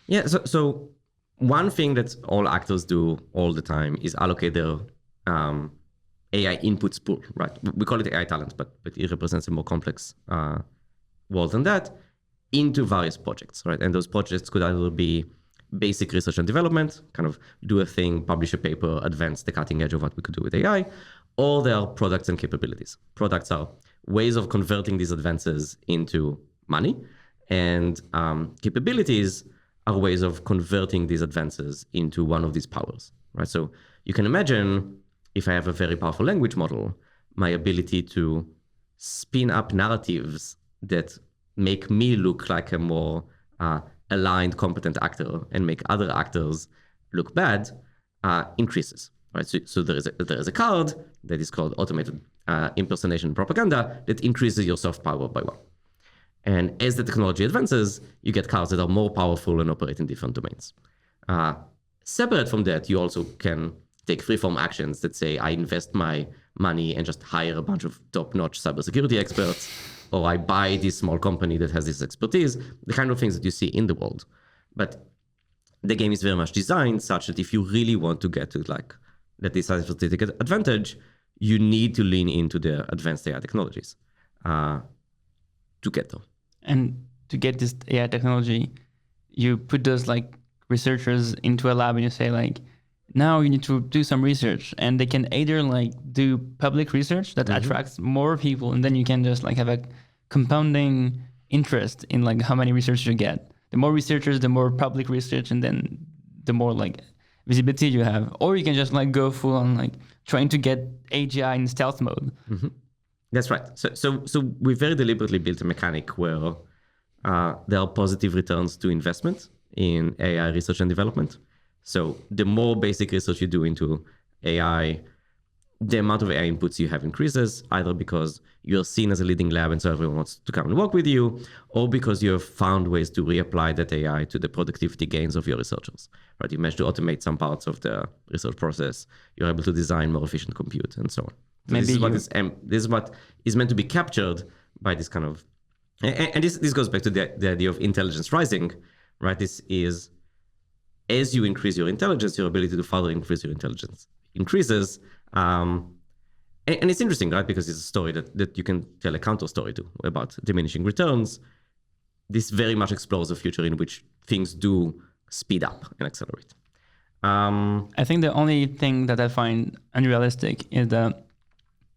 Yeah, so one thing that all actors do all the time is allocate their AI inputs pool, right? We call it AI talent, but it represents a more complex world than that, into various projects, right? And those projects could either be basic research and development, kind of do a thing, publish a paper, advance the cutting edge of what we could do with AI, or there are products and capabilities. Products are ways of converting these advances into money, and capabilities are ways of converting these advances into one of these powers, right? So you can imagine if I have a very powerful language model, my ability to spin up narratives that make me look like a more aligned, competent actor and make other actors look bad increases, right? So there is a card that is called automated impersonation propaganda that increases your soft power by 1. And as the technology advances, you get cards that are more powerful and operate in different domains. Separate from that, you also can take freeform actions that say, I invest my money and just hire a bunch of top-notch cybersecurity experts, or I buy this small company that has this expertise, the kind of things that you see in the world. But the game is very much designed such that if you really want to get to like that decisive advantage, you need to lean into the advanced AI technologies to get there. And to get this AI technology, you put those like researchers into a lab and you say like, now you need to do some research, and they can either like do public research that attracts more people, and then you can just like have a compounding interest in like how many researchers you get. The more researchers, the more public research, and then the more like visibility you have, or you can just like go full on like trying to get AGI in stealth mode. That's right. So we very deliberately built a mechanic where there are positive returns to investment in AI research and development. So the more basic research you do into AI, the amount of AI inputs you have increases, either because you're seen as a leading lab and so everyone wants to come and work with you, or because you have found ways to reapply that AI to the productivity gains of your researchers. Right? You manage to automate some parts of the research process. You're able to design more efficient compute and so on. So this is what is meant to be captured by this kind of, and this goes back to the idea of intelligence rising, right? This is, as you increase your intelligence, your ability to further increase your intelligence increases. And it's interesting, right? Because it's a story that you can tell a counter story to about diminishing returns. This very much explores a future in which things do speed up and accelerate. I think the only thing that I find unrealistic is that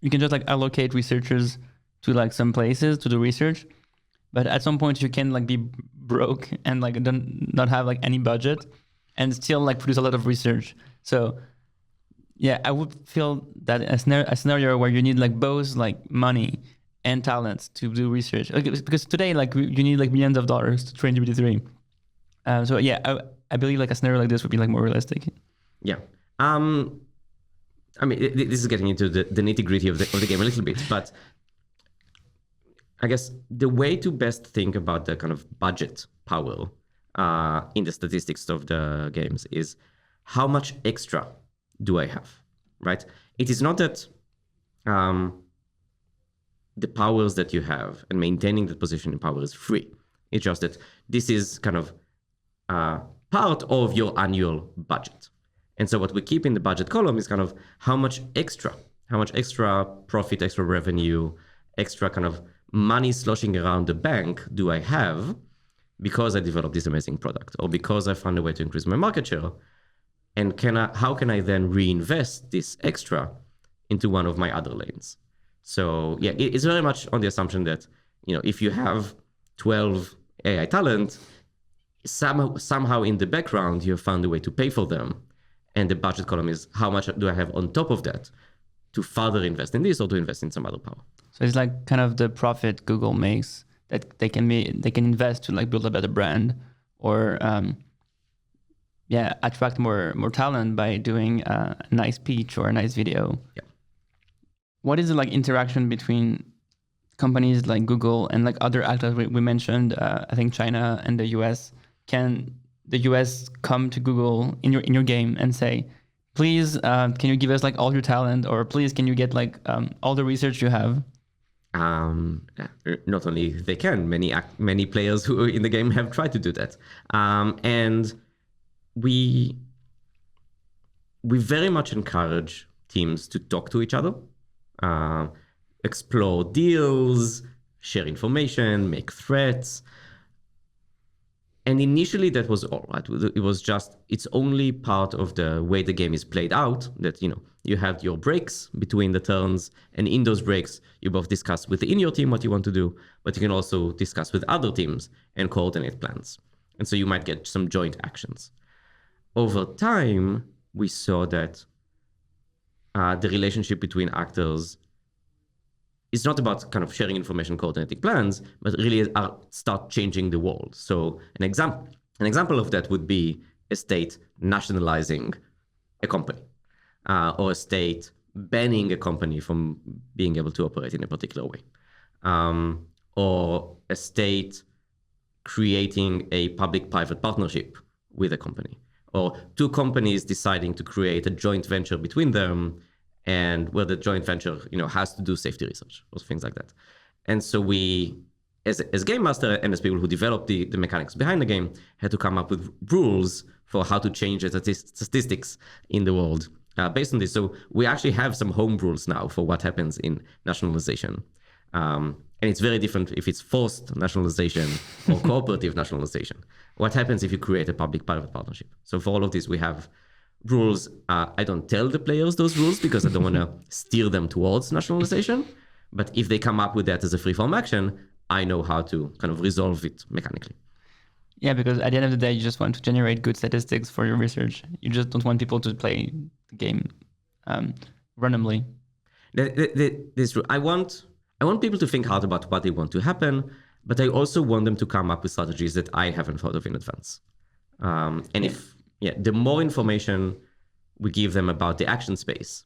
you can just like allocate researchers to like some places to do research, but at some point you can like be broke and like not have like any budget and still like produce a lot of research. So yeah, I would feel that a scenario where you need like both like money and talent to do research, like, because today like you need like millions of dollars to train GPT-3. So yeah, I believe like a scenario like this would be like more realistic. Yeah. I mean, this is getting into the nitty-gritty of the game a little bit, but I guess the way to best think about the kind of budget power in the statistics of the games is how much extra do I have, right? It is not that the powers that you have and maintaining the position in power is free. It's just that this is kind of part of your annual budget. And so what we keep in the budget column is kind of how much extra profit, extra revenue, extra kind of money sloshing around the bank do I have because I developed this amazing product or because I found a way to increase my market share. And how can I then reinvest this extra into one of my other lanes? So yeah, it's very much on the assumption that, you know, if you have 12 AI talent, somehow in the background, you have found a way to pay for them. And the budget column is how much do I have on top of that to further invest in this or to invest in some other power. So it's like kind of the profit Google makes that they can invest to like build a better brand or attract more talent by doing a nice pitch or a nice video. Yeah. What is the like interaction between companies like Google and like other actors we mentioned? I think China and the US. Can the US come to Google in your game and say, please, can you give us like all your talent, or please, can you get like all the research you have? Not only they can, many players who are in the game have tried to do that, and we very much encourage teams to talk to each other, explore deals, share information, make threats. And initially that was all right. It was just, it's only part of the way the game is played out that, you know, you have your breaks between the turns, and in those breaks, you both discuss within your team what you want to do, but you can also discuss with other teams and coordinate plans. And so you might get some joint actions. Over time, we saw that the relationship between actors is not about kind of sharing information, coordinating plans, but really start changing the world. So an example of that would be a state nationalizing a company, or a state banning a company from being able to operate in a particular way, or a state creating a public-private partnership with a company, or two companies deciding to create a joint venture between them, and where the joint venture, you know, has to do safety research or things like that. And so we, as game master and as people who developed the mechanics behind the game, had to come up with rules for how to change the statistics in the world based on this. So we actually have some home rules now for what happens in nationalization. And it's very different if it's forced nationalization or cooperative nationalization. What happens if you create a public-private partnership? So for all of this, we have rules. I don't tell the players those rules because I don't want to steer them towards nationalization. But if they come up with that as a free-form action, I know how to kind of resolve it mechanically. Yeah, because at the end of the day, you just want to generate good statistics for your research. You just don't want people to play the game randomly. That's true. I want people to think hard about what they want to happen, but I also want them to come up with strategies that I haven't thought of in advance. The more information we give them about the action space,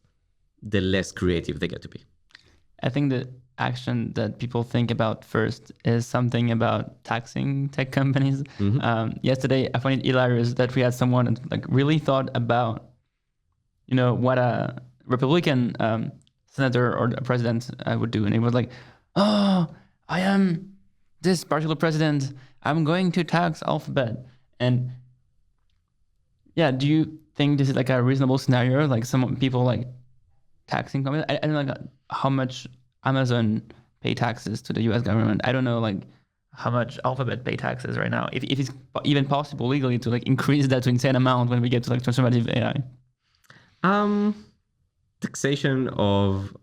the less creative they get to be. I think the action that people think about first is something about taxing tech companies. Yesterday, I found it hilarious that we had someone like really thought about, what a Republican senator or a president would do, and it was like, "Oh, I am this particular president. I'm going to tax Alphabet." And yeah, do you think this is like a reasonable scenario? Like some people like taxing companies? I don't know like how much Amazon pay taxes to the U.S. government. I don't know like how much Alphabet pay taxes right now. If it's even possible legally to like increase that to insane amount when we get to like transformative AI. Taxation of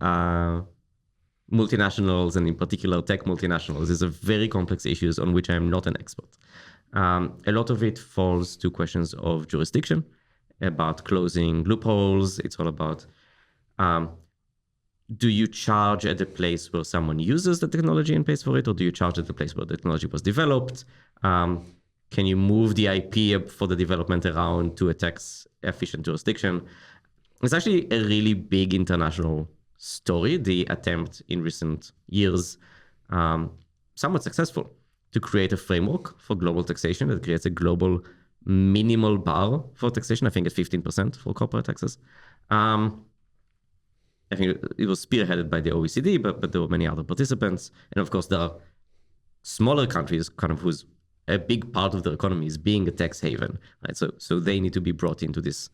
multinationals, and in particular tech multinationals, is a very complex issue on which I am not an expert. A lot of it falls to questions of jurisdiction, about closing loopholes. It's all about, do you charge at the place where someone uses the technology and pays for it, or do you charge at the place where the technology was developed? Can you move the IP for the development around to a tax-efficient jurisdiction? It's actually a really big international story, the attempt in recent years, somewhat successful, to create a framework for global taxation that creates a global minimal bar for taxation, I think at 15% for corporate taxes. I think it was spearheaded by the OECD, but there were many other participants. And of course, there are smaller countries kind of whose a big part of their economy is being a tax haven, right? So they need to be brought into this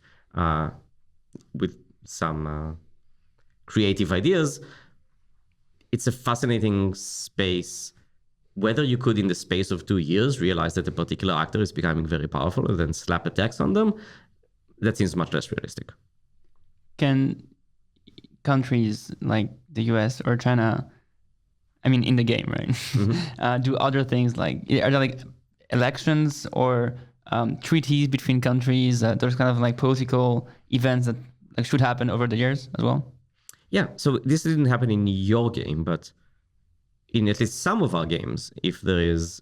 with some creative ideas. It's a fascinating space. Whether you could, in the space of 2 years, realize that a particular actor is becoming very powerful and then slap a tax on them, that seems much less realistic. Can countries like the US or China, I mean, in the game, right, do other things like, are there like elections or treaties between countries? There's kind of like political events that like should happen over the years as well? Yeah, so this didn't happen in your game, but in at least some of our games, if there is,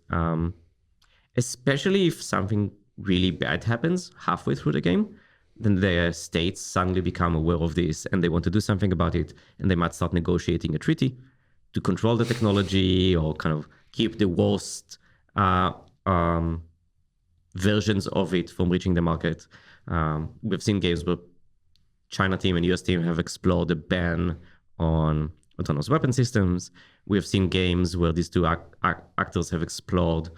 especially if something really bad happens halfway through the game, then the states suddenly become aware of this and they want to do something about it, and they might start negotiating a treaty to control the technology or kind of keep the worst versions of it from reaching the market. We've seen games where China team and US team have explored a ban on autonomous weapon systems. We have seen games where these two actors have explored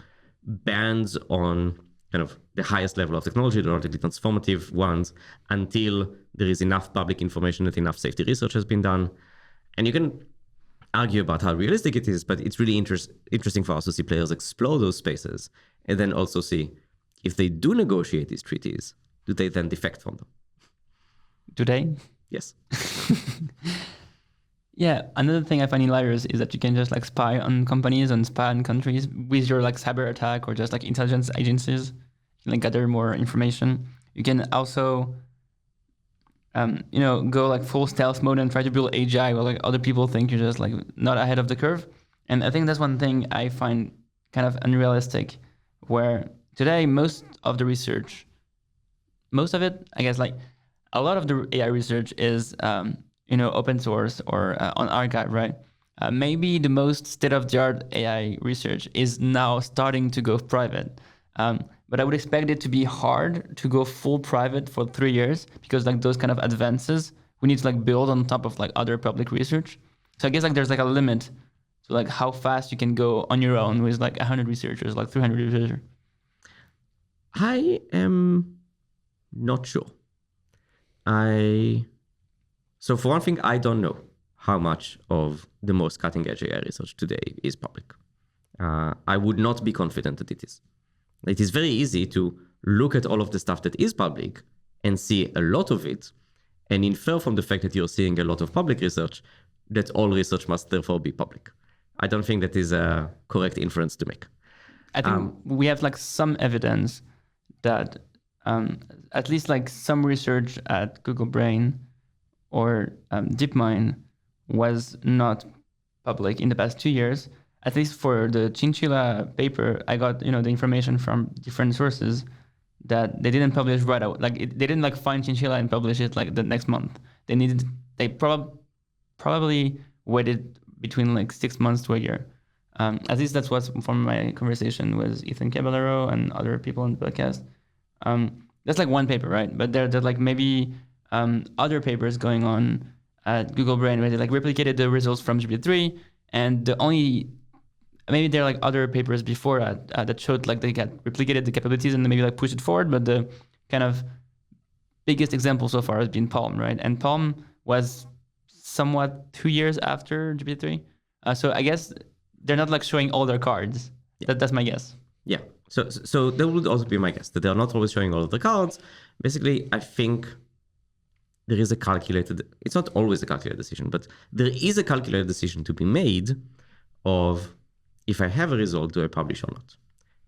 bans on kind of the highest level of technology, the relatively transformative ones, until there is enough public information that enough safety research has been done. And you can argue about how realistic it is, but it's really interesting for us to see players explore those spaces and then also see if they do negotiate these treaties, do they then defect from them? Do they? Yes. Yeah, another thing I find hilarious is that you can just like spy on companies and spy on countries with your like cyber attack or just like intelligence agencies. You can like gather more information. You can also, go like full stealth mode and try to build AGI where like other people think you're just like not ahead of the curve. And I think that's one thing I find kind of unrealistic, where today most of the research, most of it, I guess like a lot of the AI research is open source or on archive, right? Maybe the most state-of-the-art AI research is now starting to go private. But I would expect it to be hard to go full private for 3 years, because like those kind of advances we need to like build on top of like other public research. So I guess like there's like a limit to like how fast you can go on your own with like 100 researchers, like 300 researchers. I am not sure. So for one thing, I don't know how much of the most cutting edge AI research today is public. I would not be confident that it is. It is very easy to look at all of the stuff that is public and see a lot of it and infer from the fact that you're seeing a lot of public research that all research must therefore be public. I don't think that is a correct inference to make. I think we have like some evidence that at least like some research at Google Brain or DeepMind was not public in the past 2 years. At least for the Chinchilla paper, I got the information from different sources that they didn't publish right out. Like they didn't like find Chinchilla and publish it like the next month. They probably waited between like 6 months to a year. At least that's what's from my conversation with Ethan Caballero and other people on the podcast. That's like one paper, right? But there's like maybe other papers going on at Google Brain where they like replicated the results from GPT-3, and maybe there are like other papers before that showed like they got replicated the capabilities and maybe like pushed it forward. But the kind of biggest example so far has been Palm, right? And Palm was somewhat 2 years after GPT-3. So I guess they're not like showing all their cards. Yeah. That's my guess. Yeah. So that would also be my guess, that they're not always showing all of the cards. Basically, I think there is it's not always a calculated decision, but there is a calculated decision to be made of, if I have a result, do I publish or not?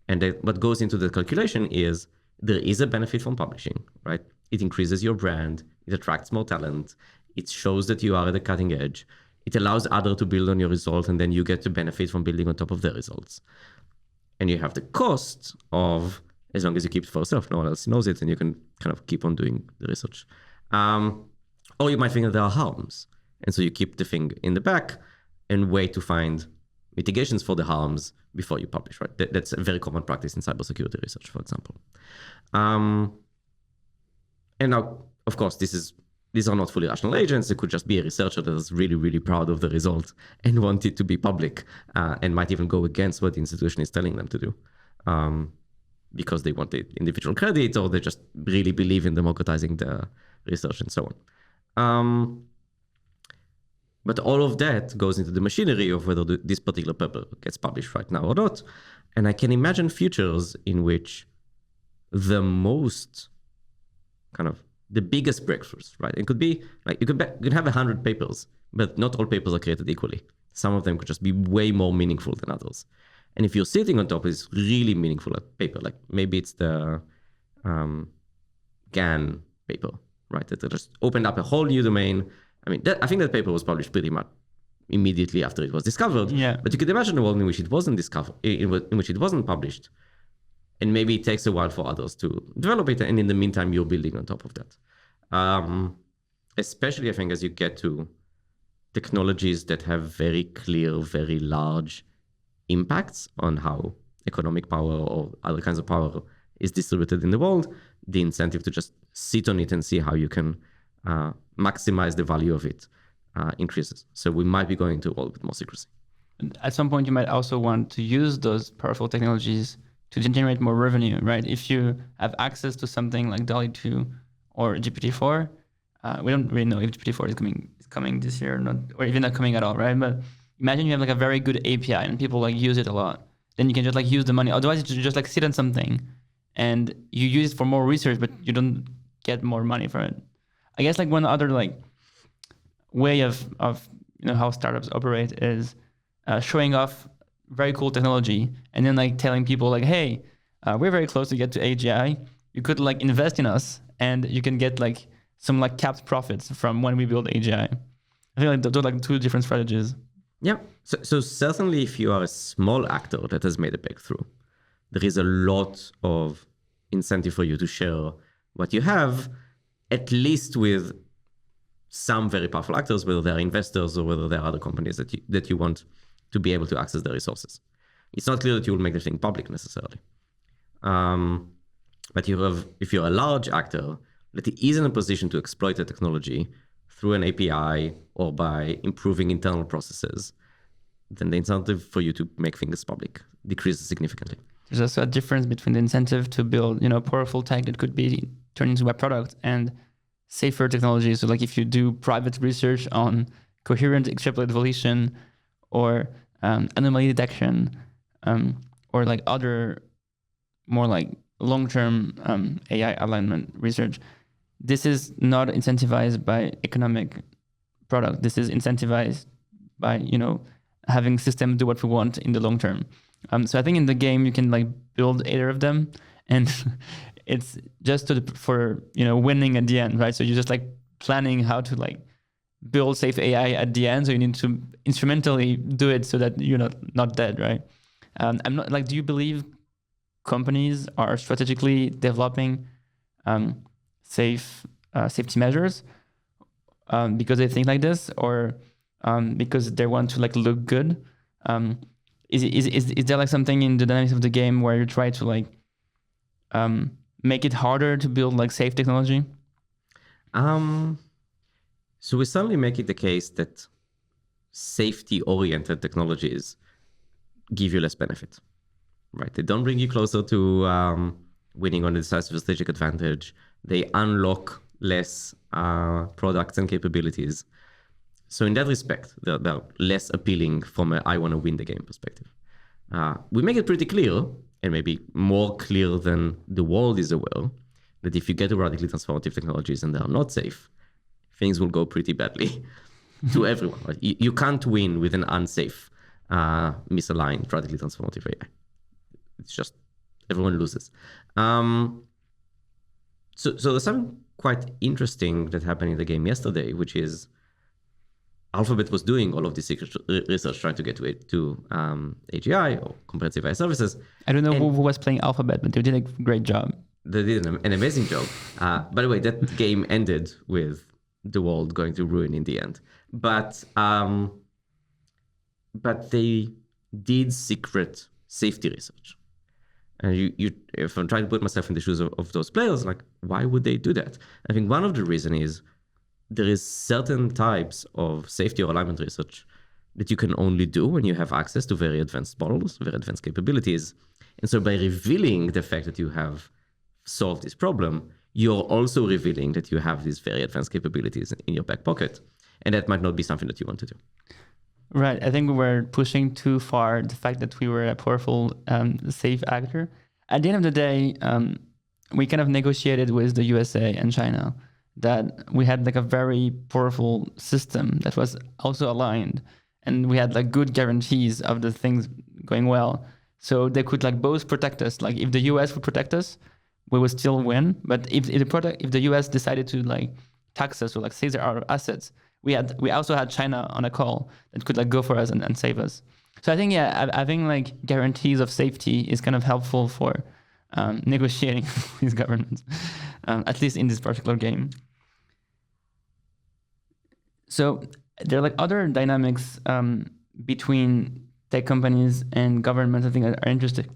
And what goes into the calculation is there is a benefit from publishing, right? It increases your brand, it attracts more talent, it shows that you are at the cutting edge, it allows others to build on your result, and then you get to benefit from building on top of their results. And you have the cost of, as long as you keep it for yourself, no one else knows it, and you can kind of keep on doing the research. Or you might think that there are harms, and so you keep the thing in the back and wait to find mitigations for the harms before you publish, right? That's a very common practice in cybersecurity research, for example. And now, of course, these are not fully rational agents. It could just be a researcher that is really, really proud of the result and want it to be public, and might even go against what the institution is telling them to do, because they want the individual credit, or they just really believe in democratizing the research and so on. But all of that goes into the machinery of whether this particular paper gets published right now or not. And I can imagine futures in which the biggest breakthroughs, right? It could be like you could have 100 papers, but not all papers are created equally. Some of them could just be way more meaningful than others. And if you're sitting on top of this really meaningful paper, like maybe it's the GAN paper, right? That just opened up a whole new domain. I mean, I think that paper was published pretty much immediately after it was discovered. Yeah. But you could imagine a world in which it wasn't discovered, in which it wasn't published, and maybe it takes a while for others to develop it, and in the meantime, you're building on top of that. Especially, I think, as you get to technologies that have very clear, very large impacts on how economic power or other kinds of power is distributed in the world, the incentive to just sit on it and see how you can maximize the value of it increases. So we might be going to a world with more secrecy. At some point, you might also want to use those powerful technologies to generate more revenue, right? If you have access to something like DALL-E 2 or GPT-4, we don't really know if GPT-4 is coming this year or not, or even not coming at all, right? But imagine you have like a very good API and people like use it a lot. Then you can just like use the money. Otherwise, you just like sit on something and you use it for more research, but you don't get more money from it. I guess like one other like way of how startups operate is showing off very cool technology and then like telling people like, hey, we're very close to get to AGI. You could like invest in us and you can get like some like capped profits from when we build AGI. I feel like those are like two different strategies. Yeah. So certainly if you are a small actor that has made a breakthrough, there is a lot of incentive for you to share what you have, at least with some very powerful actors, whether they're investors or whether there are other companies that you want to be able to access the resources. It's not clear that you will make the thing public necessarily. But if you're a large actor that is in a position to exploit the technology through an API or by improving internal processes, then the incentive for you to make things public decreases significantly. There's also a difference between the incentive to build, powerful tech that could be turned into a product and safer technology. So like if you do private research on coherent extrapolate volition or anomaly detection or like other more like long-term AI alignment research, this is not incentivized by economic product. This is incentivized by, having system do what we want in the long term. So I think in the game you can like build either of them, and it's just for winning at the end, right? So you're just like planning how to like build safe AI at the end. So you need to instrumentally do it so that you're not dead, right? I'm not like, do you believe companies are strategically developing safety measures because they think like this, or because they want to like look good? Is there like something in the dynamics of the game where you try to like make it harder to build like safe technology? So we certainly make it the case that safety-oriented technologies give you less benefit, right? They don't bring you closer to winning on the decisive strategic advantage. They unlock less products and capabilities. So in that respect, they're less appealing from a I want to win the game perspective. We make it pretty clear, and maybe more clear than the world is aware, that if you get to radically transformative technologies and they are not safe, things will go pretty badly to everyone. Right? You can't win with an unsafe, misaligned, radically transformative AI. It's just everyone loses. So there's something quite interesting that happened in the game yesterday, which is Alphabet was doing all of this research trying to get to AGI, or comprehensive AI services. I don't know who was playing Alphabet, but they did a great job. They did an amazing job. By the way, that game ended with the world going to ruin in the end. But they did secret safety research. And if I'm trying to put myself in the shoes of those players, like, why would they do that? I think one of the reasons is there is certain types of safety or alignment research that you can only do when you have access to very advanced models, very advanced capabilities. And so by revealing the fact that you have solved this problem, you're also revealing that you have these very advanced capabilities in your back pocket. And that might not be something that you want to do. Right. I think we were pushing too far the fact that we were a powerful, safe actor. At the end of the day, we kind of negotiated with the USA and China that we had like a very powerful system that was also aligned, and we had like good guarantees of the things going well. So they could like both protect us. Like if the US would protect us, we would still win. But if the US decided to like tax us or like seize our assets, we also had China on a call that could like go for us and save us. So I think having like guarantees of safety is kind of helpful for negotiating with governments, at least in this particular game. So there are like other dynamics between tech companies and governments, I think, that are interesting.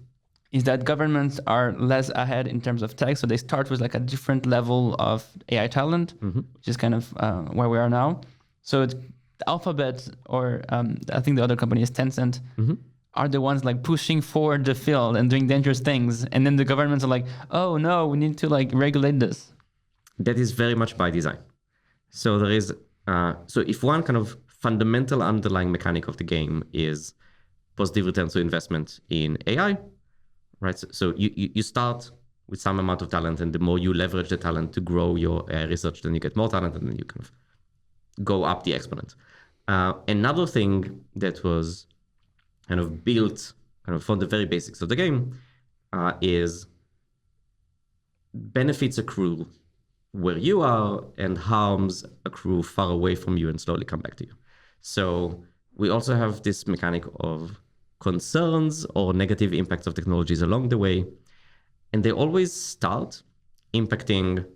Is that governments are less ahead in terms of tech, so they start with like a different level of AI talent, which is kind of where we are now. So it's Alphabet, or I think the other company is Tencent, are the ones like pushing forward the field and doing dangerous things, and then the governments are like, oh no, we need to like regulate this. That is very much by design. So there is so if one kind of fundamental underlying mechanic of the game is positive returns to investment in AI, right? So you start with some amount of talent, and the more you leverage the talent to grow your AI research, then you get more talent, and then you kind of go up the exponent. Another thing that was kind of built kind of from the very basics of the game is benefits accrue where you are and harms accrue far away from you and slowly come back to you. So we also have this mechanic of concerns or negative impacts of technologies along the way, and they always start impacting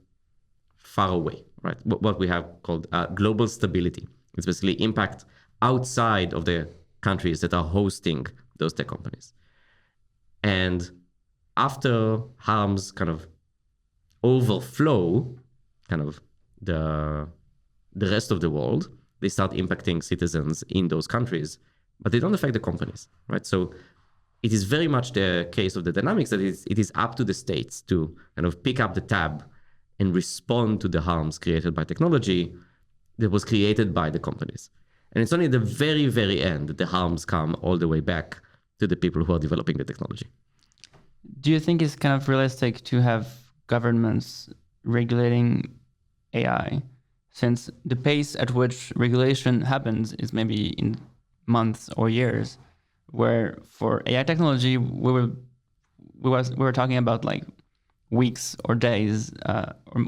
far away, right? What we have called global stability. It's basically impact outside of the countries that are hosting those tech companies. And after harms kind of overflow kind of the rest of the world, they start impacting citizens in those countries, but they don't affect the companies, right? So it is very much the case of the dynamics that it is up to the states to kind of pick up the tab and respond to the harms created by technology that was created by the companies. And it's only at the very, very end that the harms come all the way back to the people who are developing the technology. Do you think it's kind of realistic to have governments regulating AI, since the pace at which regulation happens is maybe in months or years, where for AI technology, we were talking about like weeks or days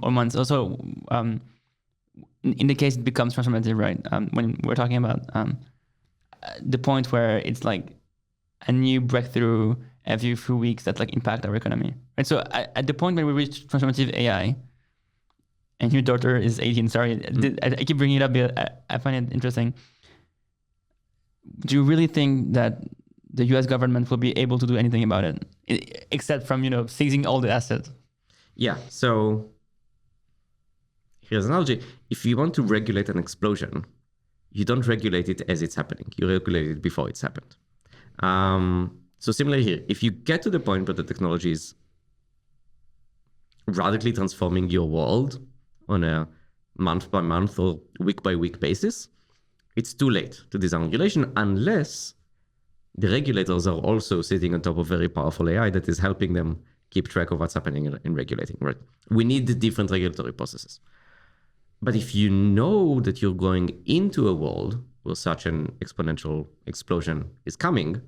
or months. Also, in the case it becomes transformative, right? When we're talking about the point where it's like a new breakthrough every few weeks that like impact our economy, right? So at the point when we reach transformative AI, and your daughter is 18, sorry, I keep bringing it up because I find it interesting. Do you really think that the US government will be able to do anything about it, except from, seizing all the assets? Yeah, so here's an analogy. If you want to regulate an explosion, you don't regulate it as it's happening. You regulate it before it's happened. So similarly here, if you get to the point where the technology is radically transforming your world on a month-by-month or week-by-week basis, it's too late to design regulation unless the regulators are also sitting on top of very powerful AI that is helping them keep track of what's happening in regulating, right? We need different regulatory processes. But if you know that you're going into a world where such an exponential explosion is coming,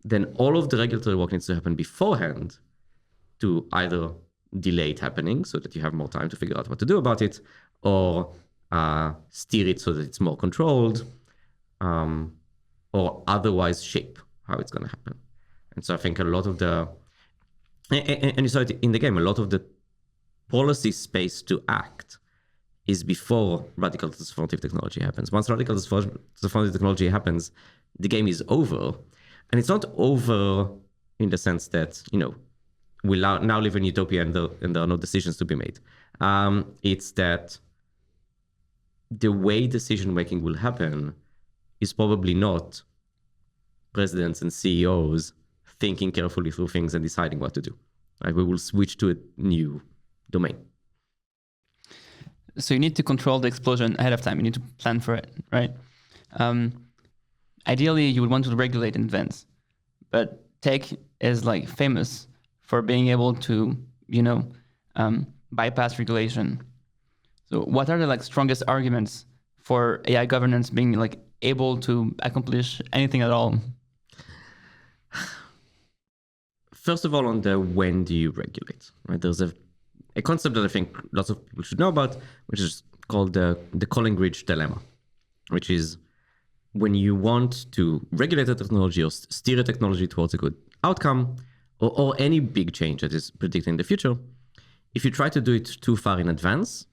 then all of the regulatory work needs to happen beforehand to either delay it happening so that you have more time to figure out what to do about it, or steer it so that it's more controlled, or otherwise shape how it's going to happen. And so I think a lot of the, and you saw it in the game, a lot of the policy space to act is before radical transformative technology happens. Once radical transformative technology happens, the game is over. And it's not over in the sense that, we now live in utopia and there are no decisions to be made. It's that the way decision-making will happen is probably not presidents and CEOs thinking carefully through things and deciding what to do. Right? We will switch to a new domain. So you need to control the explosion ahead of time. You need to plan for it, right? Ideally, you would want to regulate in advance, but tech is like famous for being able to, bypass regulation. So what are the strongest arguments for AI governance being able to accomplish anything at all? First of all, on the when do you regulate, right? There's a concept that I think lots of people should know about, which is called the Collingridge dilemma, which is when you want to regulate a technology or steer a technology towards a good outcome, or any big change that is predicting the future, if you try to do it too far in advance,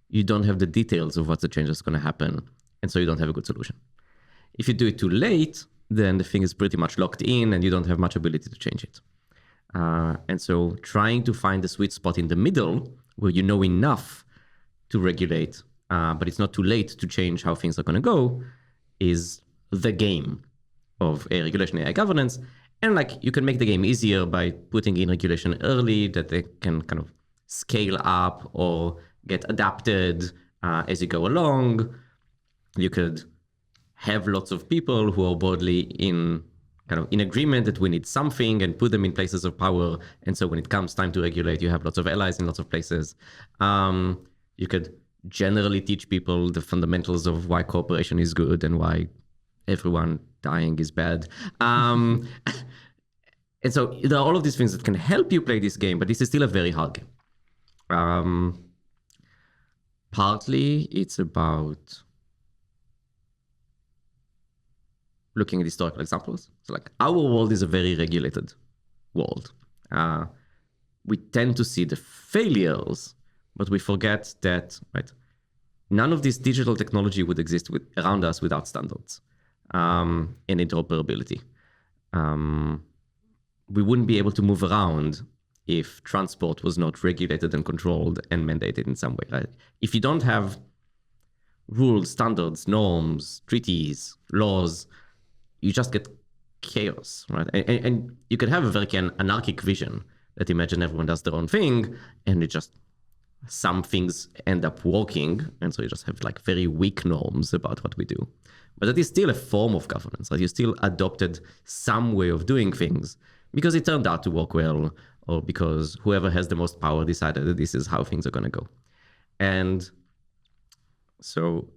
you don't have the details of what the change is going to happen, and so you don't have a good solution. If you do it too late, then the thing is pretty much locked in and you don't have much ability to change it. And so trying to find the sweet spot in the middle where you know enough to regulate, but it's not too late to change how things are going to go, is the game of AI regulation, AI governance. And you can make the game easier by putting in regulation early that they can kind of scale up or get adapted as you go along. You could have lots of people who are broadly in agreement that we need something and put them in places of power. And so when it comes time to regulate, you have lots of allies in lots of places. You could generally teach people the fundamentals of why cooperation is good and why everyone dying is bad. And so there are all of these things that can help you play this game, but this is still a very hard game. Partly it's about looking at historical examples. So our world is a very regulated world. We tend to see the failures, but we forget that, right? None of this digital technology would exist around us without standards and interoperability. We wouldn't be able to move around if transport was not regulated and controlled and mandated in some way, right? If you don't have rules, standards, norms, treaties, laws, you just get chaos, right? And you could have a very anarchic vision that imagine everyone does their own thing and some things end up working. And so you just have very weak norms about what we do. But that is still a form of governance, right? You still adopted some way of doing things because it turned out to work well, or because whoever has the most power decided that this is how things are going to go. And so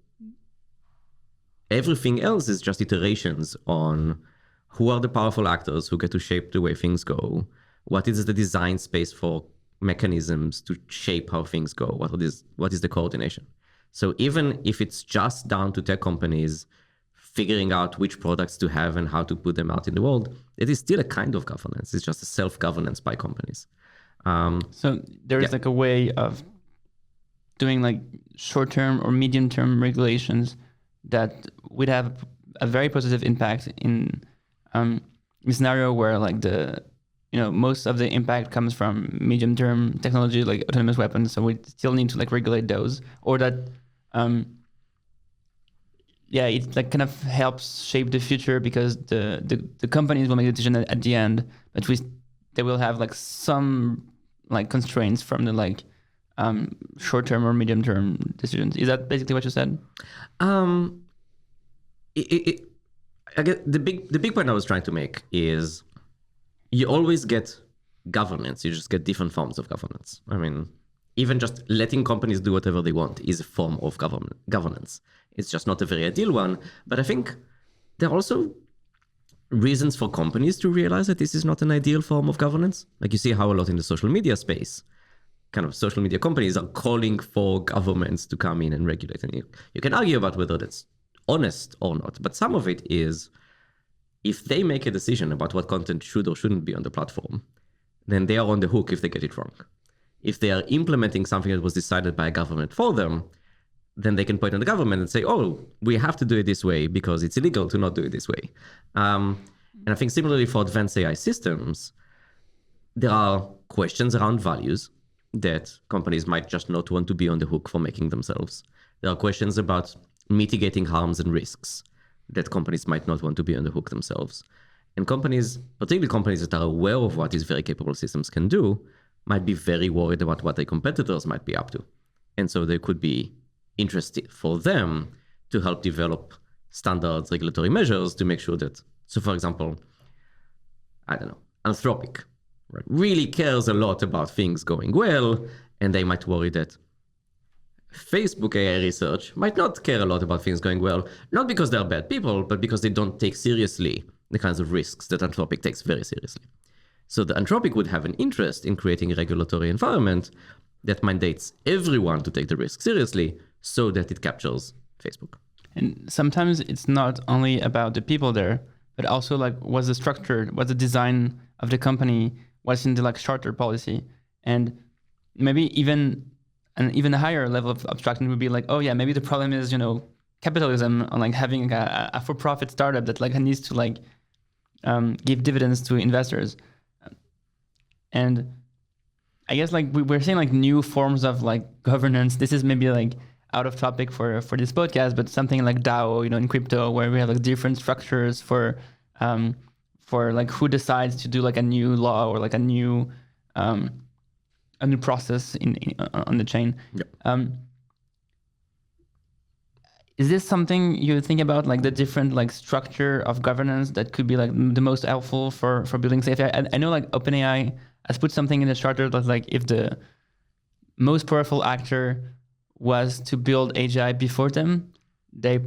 everything else is just iterations on who are the powerful actors who get to shape the way things go? What is the design space for mechanisms to shape how things go? What is the coordination? So even if it's just down to tech companies figuring out which products to have and how to put them out in the world, it is still a kind of governance. It's just a self-governance by companies. So there is like a way of doing like short-term or medium-term regulations that would have a very positive impact in a scenario where like most of the impact comes from medium-term technology like autonomous weapons. So we still need to like regulate those, or that it like kind of helps shape the future because the companies will make the decision at the end, but they will have like some like constraints from the like short-term or medium-term decisions. Is that basically what you said? I guess the big point I was trying to make is you always get governance. You just get different forms of governance. I mean, even just letting companies do whatever they want is a form of governance. It's just not a very ideal one. But I think there are also reasons for companies to realize that this is not an ideal form of governance. Like you see how a lot in the social media space, kind of social media companies are calling for governments to come in and regulate. And you can argue about whether that's honest or not. But some of it is, if they make a decision about what content should or shouldn't be on the platform, then they are on the hook if they get it wrong. If they are implementing something that was decided by a government for them, then they can point on the government and say, oh, we have to do it this way because it's illegal to not do it this way. And I think similarly for advanced AI systems, there are questions around values that companies might just not want to be on the hook for making themselves. There are questions about mitigating harms and risks that companies might not want to be on the hook themselves. And companies, particularly companies that are aware of what these very capable systems can do, might be very worried about what their competitors might be up to. And so there could be interest for them to help develop standards, regulatory measures to make sure that, so for example, I don't know, Anthropic really cares a lot about things going well, and they might worry that Facebook AI research might not care a lot about things going well, not because they're bad people, but because they don't take seriously the kinds of risks that Anthropic takes very seriously. So the Anthropic would have an interest in creating a regulatory environment that mandates everyone to take the risk seriously so that it captures Facebook. And sometimes it's not only about the people there, but also like what's the structure, what's the design of the company, what's in the like charter policy. And maybe even a higher level of abstraction would be like, oh yeah, maybe the problem is, capitalism, on like having a for-profit startup that like needs to like give dividends to investors. And I guess like we're saying like new forms of like governance. This is maybe like out of topic for this podcast, but something like DAO, in crypto, where we have like different structures for like who decides to do like a new law or like a new process on the chain. Yep. Is this something you think about, like the different like structure of governance that could be like the most helpful for building safe AI? I know like OpenAI has put something in the charter that like if the most powerful actor was to build AGI before them, they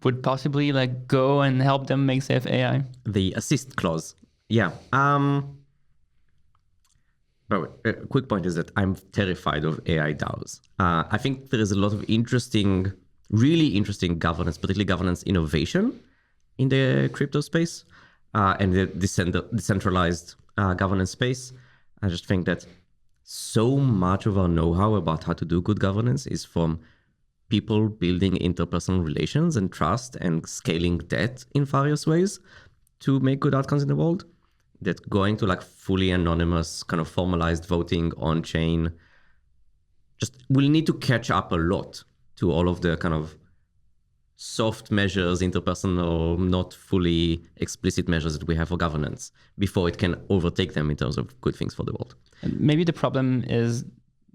would possibly like go and help them make safe AI. The assist clause. Yeah. But a quick point is that I'm terrified of AI DAOs. I think there is a lot of really interesting governance, particularly governance innovation in the crypto space and the decentralized governance space. I just think that so much of our know-how about how to do good governance is from people building interpersonal relations and trust and scaling debt in various ways to make good outcomes in the world. That going to like fully anonymous kind of formalized voting on chain just will need to catch up a lot to all of the kind of soft measures, interpersonal, not fully explicit measures that we have for governance before it can overtake them in terms of good things for the world. And maybe the problem is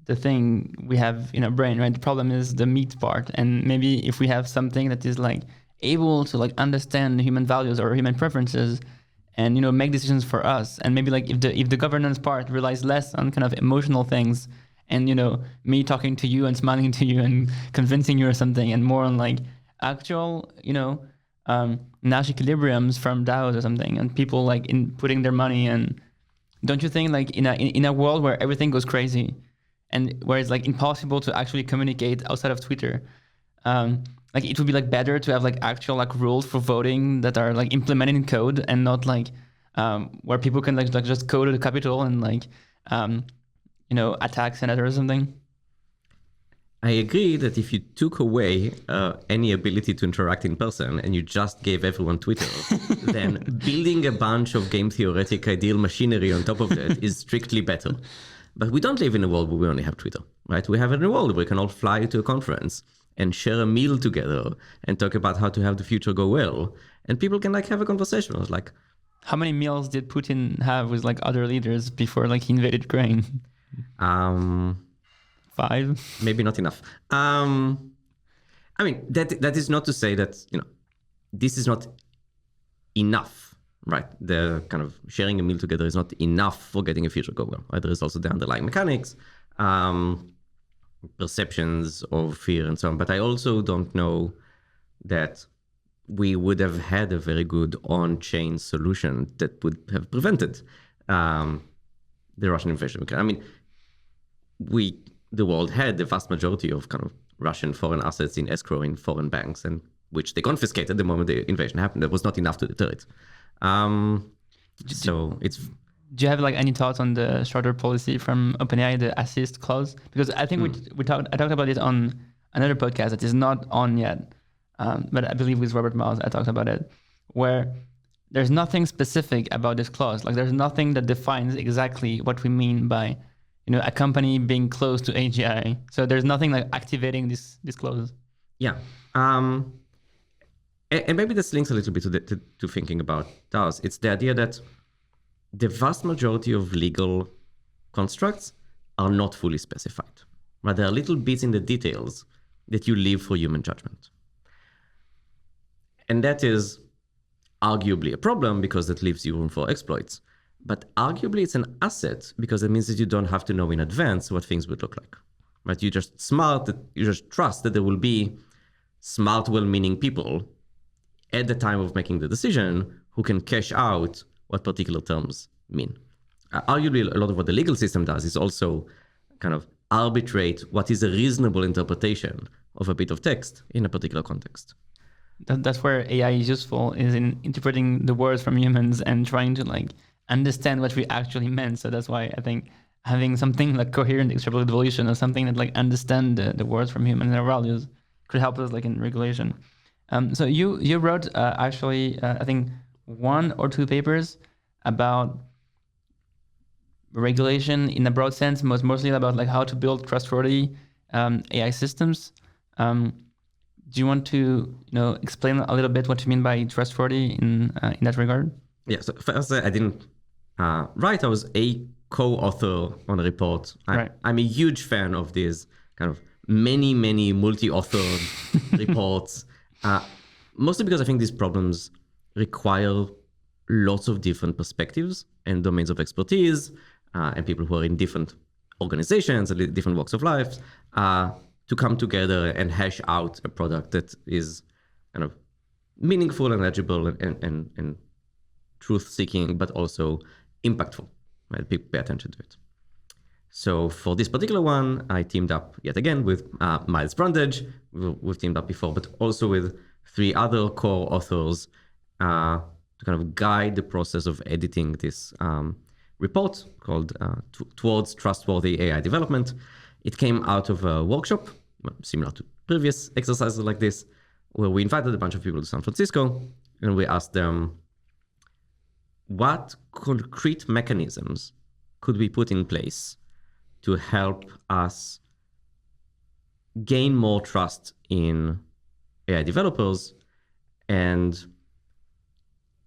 the thing we have in our brain, right? The problem is the meat part. And maybe if we have something that is like able to like understand human values or human preferences and, make decisions for us. And maybe like if the governance part relies less on kind of emotional things and, me talking to you and smiling to you and convincing you or something, and more on like actual, Nash equilibriums from DAOs or something, and people like in putting their money. And don't you think like in a world where everything goes crazy and where it's like impossible to actually communicate outside of Twitter, like it would be like better to have like actual like rules for voting that are like implemented in code and not like where people can like just go to the Capitol and like attack senators or something? I agree that if you took away any ability to interact in person and you just gave everyone Twitter, then building a bunch of game theoretic ideal machinery on top of that is strictly better. But we don't live in a world where we only have Twitter, right? We have a world where we can all fly to a conference and share a meal together and talk about how to have the future go well. And people can like have a conversation. I was like, how many meals did Putin have with like other leaders before like he invaded Ukraine? 5? Maybe not enough. I mean, that is not to say that, this is not enough, right? The kind of sharing a meal together is not enough for getting a future go well, right? There is also the underlying mechanics, perceptions of fear and so on. But I also don't know that we would have had a very good on-chain solution that would have prevented the Russian invasion of Ukraine. I mean, the world had the vast majority of kind of Russian foreign assets in escrow in foreign banks, and which they confiscated the moment the invasion happened. That was not enough to deter it. So it's. Do you have like any thoughts on the shorter policy from OpenAI, the assist clause? Because I think I talked about it on another podcast that is not on yet, but I believe with Robert Miles I talked about it, where there's nothing specific about this clause. Like there's nothing that defines exactly what we mean by a company being close to AGI. So there's nothing like activating this clause. Yeah. And maybe this links a little bit to thinking about DAOs. It's the idea that the vast majority of legal constructs are not fully specified. Right? There are little bits in the details that you leave for human judgment. And that is arguably a problem because that leaves you room for exploits. But arguably it's an asset because it means that you don't have to know in advance what things would look like. Right? You just trust that there will be smart, well-meaning people at the time of making the decision who can cash out what particular terms mean. Arguably, a lot of what the legal system does is also kind of arbitrate what is a reasonable interpretation of a bit of text in a particular context. That's where AI is useful, is in interpreting the words from humans and trying to like understand what we actually meant. So that's why I think having something like coherent extrapolated evolution or something that like understand the words from humans and their values could help us like in regulation. So you wrote actually I think 1 or 2 papers about regulation in a broad sense, mostly about like how to build trustworthy AI systems. Do you want to explain a little bit what you mean by trustworthy in that regard? Yeah. So first, I didn't write. I was a co-author on a report. I'm a huge fan of these kind of many multi-authored reports. Mostly because I think these problems require lots of different perspectives and domains of expertise, and people who are in different organizations and different walks of life to come together and hash out a product that is kind of meaningful and legible and truth-seeking, but also impactful. Right? People pay attention to it. So for this particular one, I teamed up yet again with Miles Brundage. We've teamed up before, but also with 3 other core authors to kind of guide the process of editing this report called Towards Trustworthy AI Development. It came out of a workshop, similar to previous exercises like this, where we invited a bunch of people to San Francisco and we asked them, what concrete mechanisms could we put in place to help us gain more trust in AI developers? And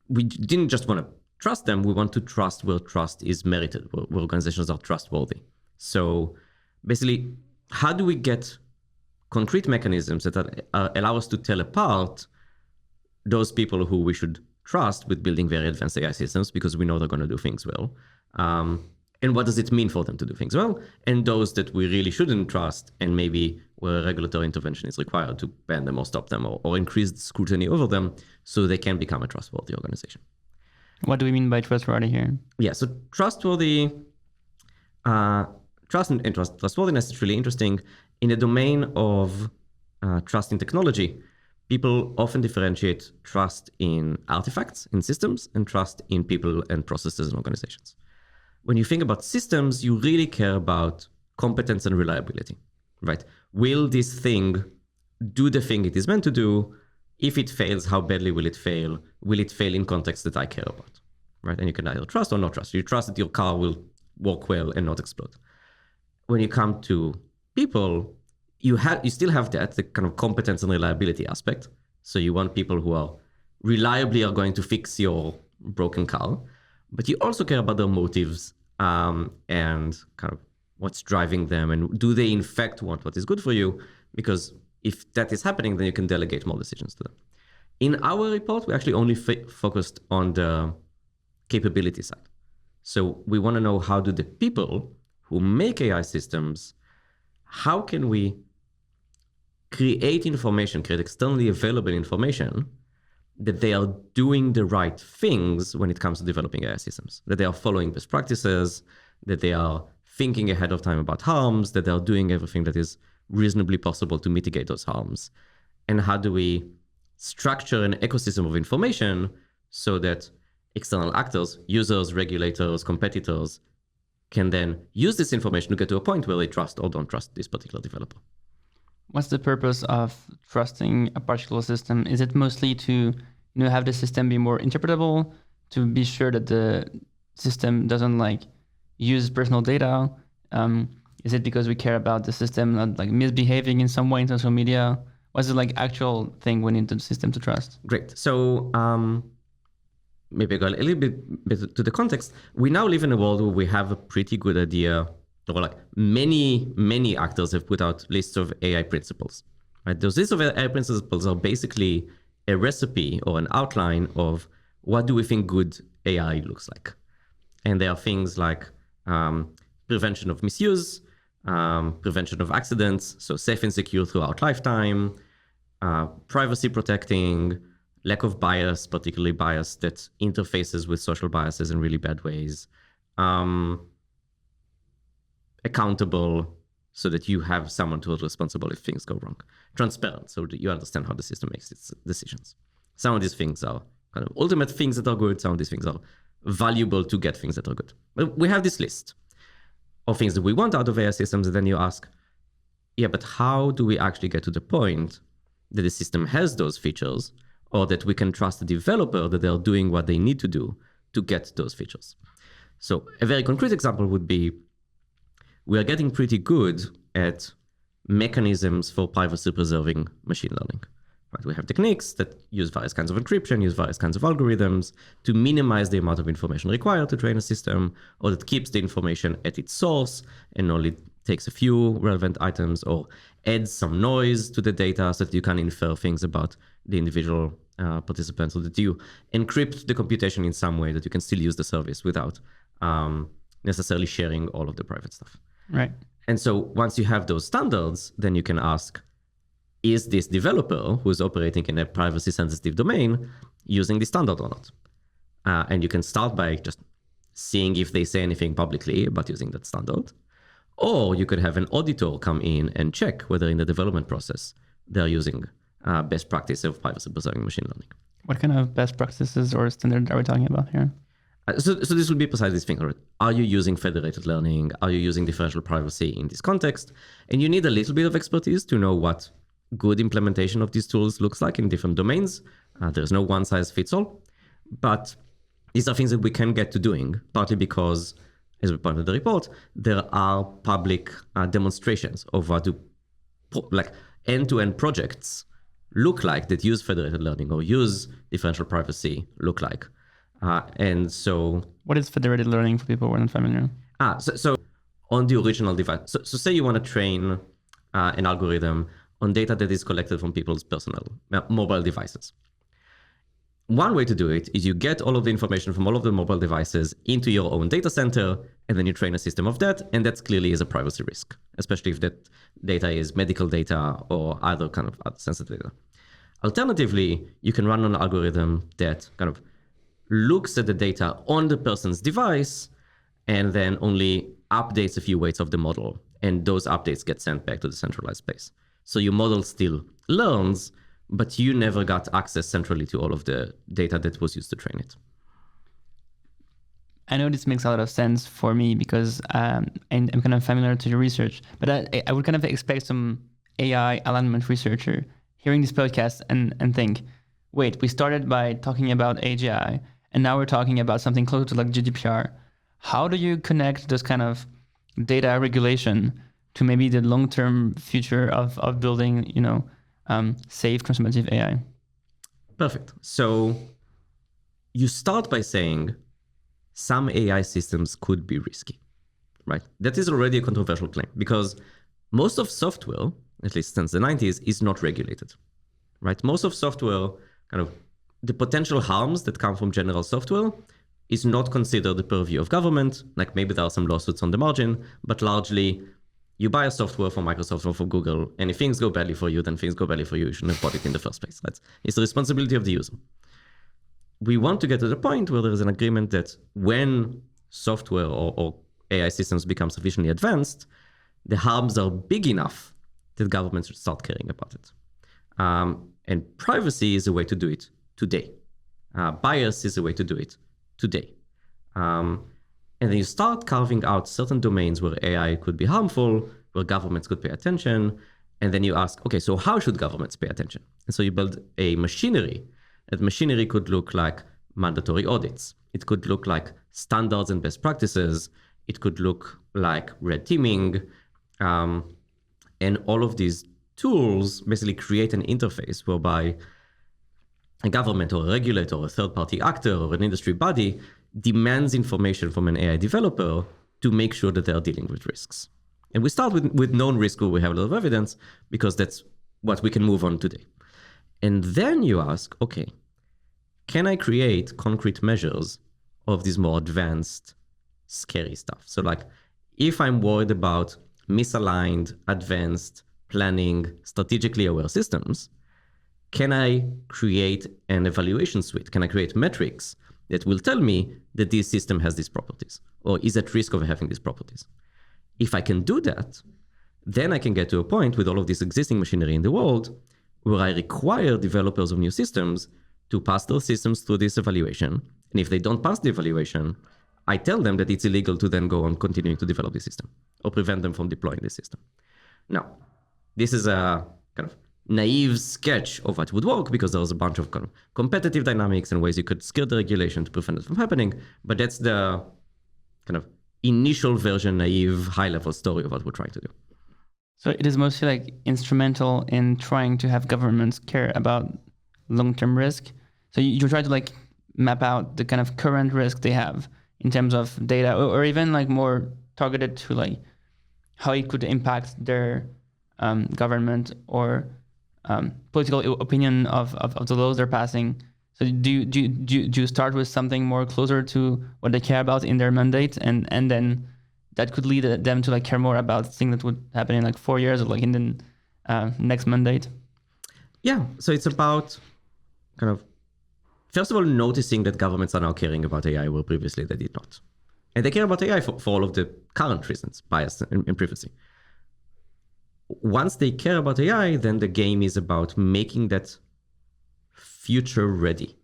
we didn't just want to trust them, we want to trust where trust is merited, where organizations are trustworthy. So basically, how do we get concrete mechanisms that allow us to tell apart those people who we should trust with building very advanced AI systems because we know they're going to do things well? And what does it mean for them to do things well? And those that we really shouldn't trust and maybe where regulatory intervention is required to ban them or stop them or increase the scrutiny over them so they can become a trustworthy organization. What do we mean by trustworthy here? Yeah, so trustworthy, trust and trustworthiness is really interesting. In the domain of trust in technology, people often differentiate trust in artifacts, in systems, and trust in people and processes and organizations. When you think about systems, you really care about competence and reliability, right? Will this thing do the thing it is meant to do? If it fails, how badly will it fail? Will it fail in contexts that I care about, right? And you can either trust or not trust. You trust that your car will work well and not explode. When you come to people, you still have the kind of competence and reliability aspect. So you want people who are reliably are going to fix your broken car, but you also care about their motives and kind of what's driving them, and do they in fact want what is good for you? Because if that is happening, then you can delegate more decisions to them. In our report, we actually only focused on the capability side. So we want to know, how do the people who make AI systems, how can we create externally available information that they are doing the right things when it comes to developing AI systems, that they are following best practices, that they are thinking ahead of time about harms, that they are doing everything that is reasonably possible to mitigate those harms. And how do we structure an ecosystem of information so that external actors, users, regulators, competitors, can then use this information to get to a point where they trust or don't trust this particular developer. What's the purpose of trusting a particular system? Is it mostly to have the system be more interpretable, to be sure that the system doesn't use personal data? Is it because we care about the system not misbehaving in some way in social media? What's the actual thing we need the system to trust? Great. So maybe I go a little bit to the context. We now live in a world where we have a pretty good idea, or many actors have put out lists of AI principles. Right? Those lists of AI principles are basically a recipe or an outline of what do we think good AI looks like. And there are things like prevention of misuse, prevention of accidents, so safe and secure throughout lifetime, privacy protecting, lack of bias, particularly bias that interfaces with social biases in really bad ways, accountable so that you have someone who is responsible if things go wrong, transparent so that you understand how the system makes its decisions. Some of these things are kind of ultimate things that are good. Some of these things are valuable to get things that are good. But we have this list of things that we want out of AI systems, and then you ask, yeah, but how do we actually get to the point that the system has those features, or that we can trust the developer that they're doing what they need to do to get those features? So a very concrete example would be, we are getting pretty good at mechanisms for privacy preserving machine learning. Right? We have techniques that use various kinds of encryption, use various kinds of algorithms to minimize the amount of information required to train a system, or that keeps the information at its source and only takes a few relevant items, or adds some noise to the data so that you can infer things about the individual participants, so that you encrypt the computation in some way that you can still use the service without necessarily sharing all of the private stuff. Right. And so once you have those standards, then you can ask, is this developer who is operating in a privacy sensitive domain using the standard or not? And you can start by just seeing if they say anything publicly about using that standard. Or you could have an auditor come in and check whether in the development process they're using best practice of privacy preserving machine learning. What kind of best practices or standards are we talking about here? So this would be precisely this thing. Are you using federated learning? Are you using differential privacy in this context? And you need a little bit of expertise to know what good implementation of these tools looks like in different domains. There's no one size fits all, but these are things that we can get to doing, partly because, as we pointed in the report, there are public demonstrations of what do end-to-end projects look like that use federated learning or use differential privacy look like. And so, what is federated learning for people who are not familiar? So on the original device, so say you want to train an algorithm on data that is collected from people's personal mobile devices. one way to do it is you get all of the information from all of the mobile devices into your own data center, and then you train a system of that. And that clearly is a privacy risk, especially if that data is medical data or other kind of other sensitive data. Alternatively, you can run an algorithm that kind of looks at the data on the person's device and then only updates a few weights of the model. And those updates get sent back to the centralized place. So your model still learns, but you never got access centrally to all of the data that was used to train it. I know this makes a lot of sense for me because I'm kind of familiar to your research, but I would kind of expect some AI alignment researcher hearing this podcast and think, wait, we started by talking about AGI, and now we're talking about something closer to like GDPR. How do you connect this kind of data regulation to maybe the long-term future of building, safe, transformative AI? Perfect. So you start by saying some AI systems could be risky, right? That is already a controversial claim because most of software, at least since the 90s, is not regulated, right? Most of software, kind of the potential harms that come from general software is not considered the purview of government. Like maybe there are some lawsuits on the margin, but largely you buy a software from Microsoft or for Google, and if things go badly for you, then things go badly for you. You shouldn't have bought it in the first place. Right? It's the responsibility of the user. We want to get to the point where there is an agreement that when software or AI systems become sufficiently advanced, the harms are big enough that governments should start caring about it. And privacy is a way to do it today. Bias is a way to do it today. And then you start carving out certain domains where AI could be harmful, where governments could pay attention. And then you ask, okay, so how should governments pay attention? And so you build a machinery. That machinery could look like mandatory audits. It could look like standards and best practices. It could look like red teaming. And all of these tools basically create an interface whereby a government or a regulator or a third-party actor or an industry body demands information from an AI developer to make sure that they are dealing with risks. And we start with known risk where we have a lot of evidence because that's what we can move on today. And then you ask, okay, can I create concrete measures of this more advanced, scary stuff? So like, if I'm worried about misaligned, advanced, planning, strategically aware systems, can I create an evaluation suite? Can I create metrics that will tell me that this system has these properties or is at risk of having these properties? If I can do that, then I can get to a point with all of this existing machinery in the world where I require developers of new systems to pass those systems through this evaluation. And if they don't pass the evaluation, I tell them that it's illegal to then go on continuing to develop the system or prevent them from deploying the system. Now, this is a kind of naive sketch of what would work because there was a bunch of kind of competitive dynamics and ways you could skirt the regulation to prevent it from happening. But that's the kind of initial version, naive, high-level story of what we're trying to do. So it is mostly like instrumental in trying to have governments care about long-term risk. So you try to like map out the kind of current risk they have in terms of data, or even like more targeted to like how it could impact their government or political opinion of the laws they're passing. So do you start with something more closer to what they care about in their mandate, and then that could lead them to like care more about things that would happen in like 4 years or like in the next mandate? Yeah, so it's about kind of, first of all, noticing that governments are now caring about AI where previously they did not. And they care about AI for all of the current reasons, bias and privacy. Once they care about AI, then the game is about making that future ready,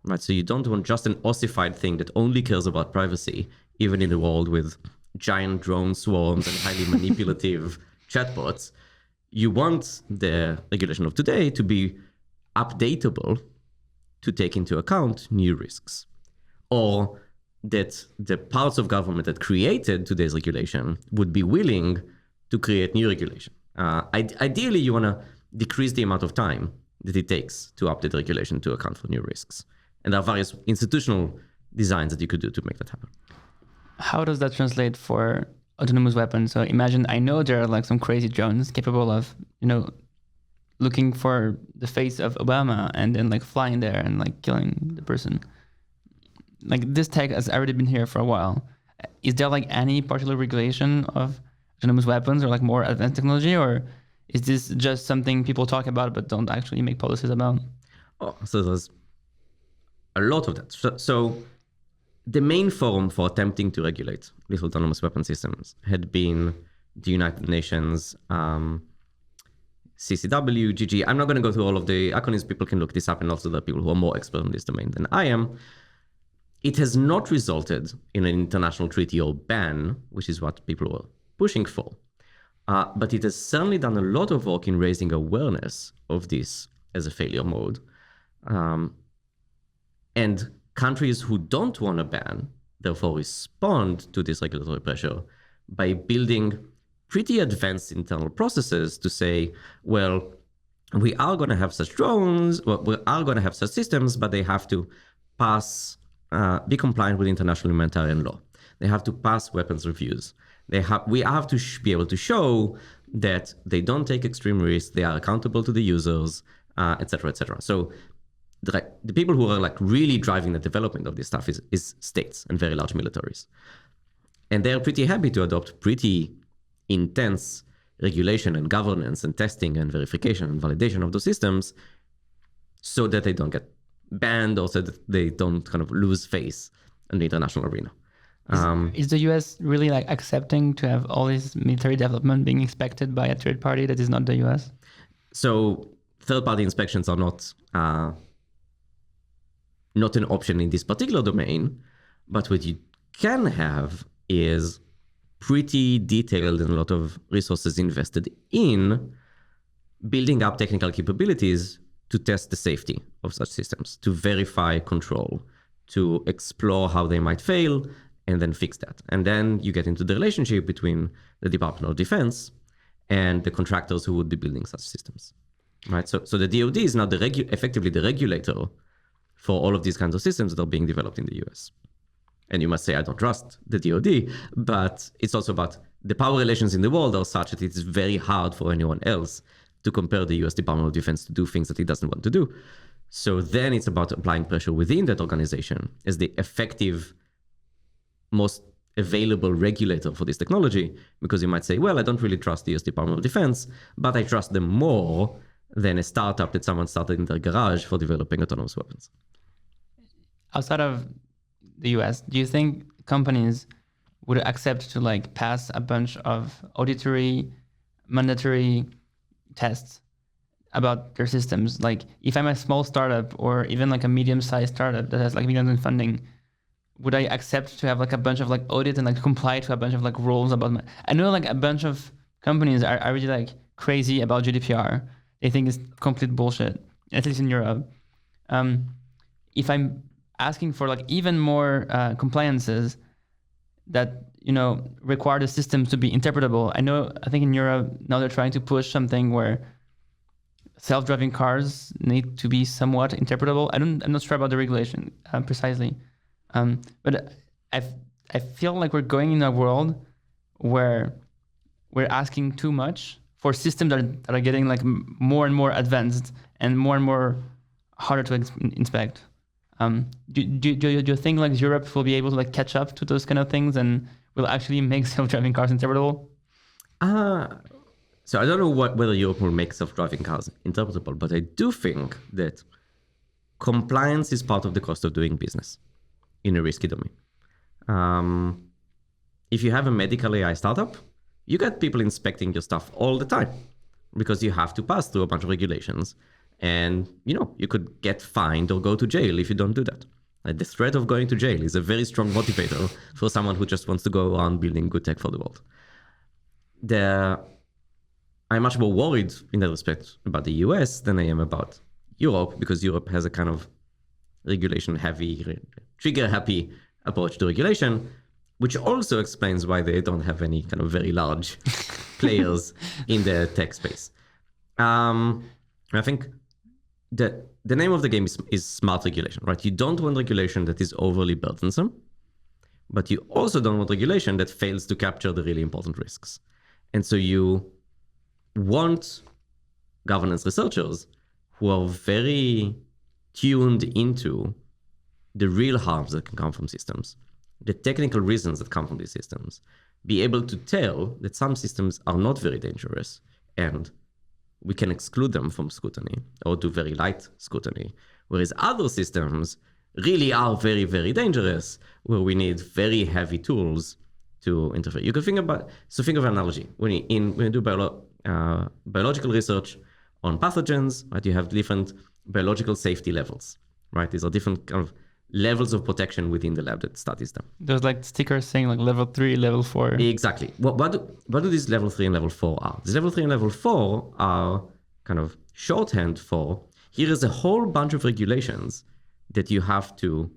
right? So you don't want just an ossified thing that only cares about privacy, even in a world with giant drone swarms and highly manipulative chatbots. You want the regulation of today to be updatable to take into account new risks, or that the parts of government that created today's regulation would be willing to create new regulation. Ideally, you want to decrease the amount of time that it takes to update regulation to account for new risks. And there are various institutional designs that you could do to make that happen. How does that translate for autonomous weapons? So imagine, I know there are like some crazy drones capable of, looking for the face of Obama and then like flying there and like killing the person. Like this tech has already been here for a while. Is there like any particular regulation of autonomous weapons or like more advanced technology, or is this just something people talk about but don't actually make policies about? Oh, so there's a lot of that. So the main forum for attempting to regulate these autonomous weapon systems had been the United Nations, CCW, GG. I'm not going to go through all of the acronyms. People can look this up, and also there are people who are more expert in this domain than I am. It has not resulted in an international treaty or ban, which is what people were pushing for. But it has certainly done a lot of work in raising awareness of this as a failure mode. And countries who don't want to ban, therefore respond to this regulatory pressure by building pretty advanced internal processes to say, well, we are going to have such drones, well, we are going to have such systems, but they have to be compliant with international humanitarian law. They have to pass weapons reviews. We have to be able to show that they don't take extreme risks, they are accountable to the users, et cetera, et cetera. So the people who are like really driving the development of this stuff is states and very large militaries. And they're pretty happy to adopt pretty intense regulation and governance and testing and verification and validation of those systems so that they don't get banned or so that they don't kind of lose face in the international arena. Is the US really like accepting to have all this military development being inspected by a third party that is not the US? So third-party inspections are not an option in this particular domain, but what you can have is pretty detailed and a lot of resources invested in building up technical capabilities to test the safety of such systems, to verify control, to explore how they might fail, and then fix that. And then you get into the relationship between the Department of Defense and the contractors who would be building such systems, right? So the DoD is now effectively the regulator for all of these kinds of systems that are being developed in the US. And you must say, I don't trust the DoD, but it's also about the power relations in the world are such that it's very hard for anyone else to compare the US Department of Defense to do things that it doesn't want to do. So then it's about applying pressure within that organization as the effective, most available regulator for this technology, because you might say, well, I don't really trust the US Department of Defense, but I trust them more than a startup that someone started in their garage for developing autonomous weapons. Outside of the US, do you think companies would accept to like pass a bunch of auditory, mandatory tests about their systems? Like if I'm a small startup or even like a medium-sized startup that has like millions in funding, would I accept to have like a bunch of like audit and like comply to a bunch of like rules about I know like a bunch of companies are really like crazy about GDPR. They think it's complete bullshit, at least in Europe. If I'm asking for like even more compliances that, you know, require the systems to be interpretable. I think in Europe now they're trying to push something where self-driving cars need to be somewhat interpretable. I'm not sure about the regulation precisely. But I feel like we're going in a world where we're asking too much for systems that are getting like more and more advanced and more harder to inspect. Do you think like Europe will be able to like catch up to those kind of things and will actually make self-driving cars interpretable? So I don't know whether Europe will make self-driving cars interpretable, but I do think that compliance is part of the cost of doing business in a risky domain. If you have a medical AI startup, you get people inspecting your stuff all the time because you have to pass through a bunch of regulations. And, you know, you could get fined or go to jail if you don't do that. Like the threat of going to jail is a very strong motivator for someone who just wants to go around building good tech for the world. I'm much more worried in that respect about the US than I am about Europe, because Europe has a kind of regulation-heavy, trigger-happy approach to regulation, which also explains why they don't have any kind of very large players in the tech space. I think the name of the game is smart regulation, right? You don't want regulation that is overly burdensome, but you also don't want regulation that fails to capture the really important risks. And so you want governance researchers who are very tuned into the real harms that can come from systems, the technical reasons that come from these systems, be able to tell that some systems are not very dangerous and we can exclude them from scrutiny or do very light scrutiny, whereas other systems really are very, very dangerous, where we need very heavy tools to interfere. You can think of an analogy. When you do biological research on pathogens, right, you have different biological safety levels, right? These are different kind of levels of protection within the lab that studies them. There's like stickers saying like level 3, level 4. Exactly. What do these level 3 and level 4 are? These level 3 and level 4 are kind of shorthand for, here is a whole bunch of regulations that you have to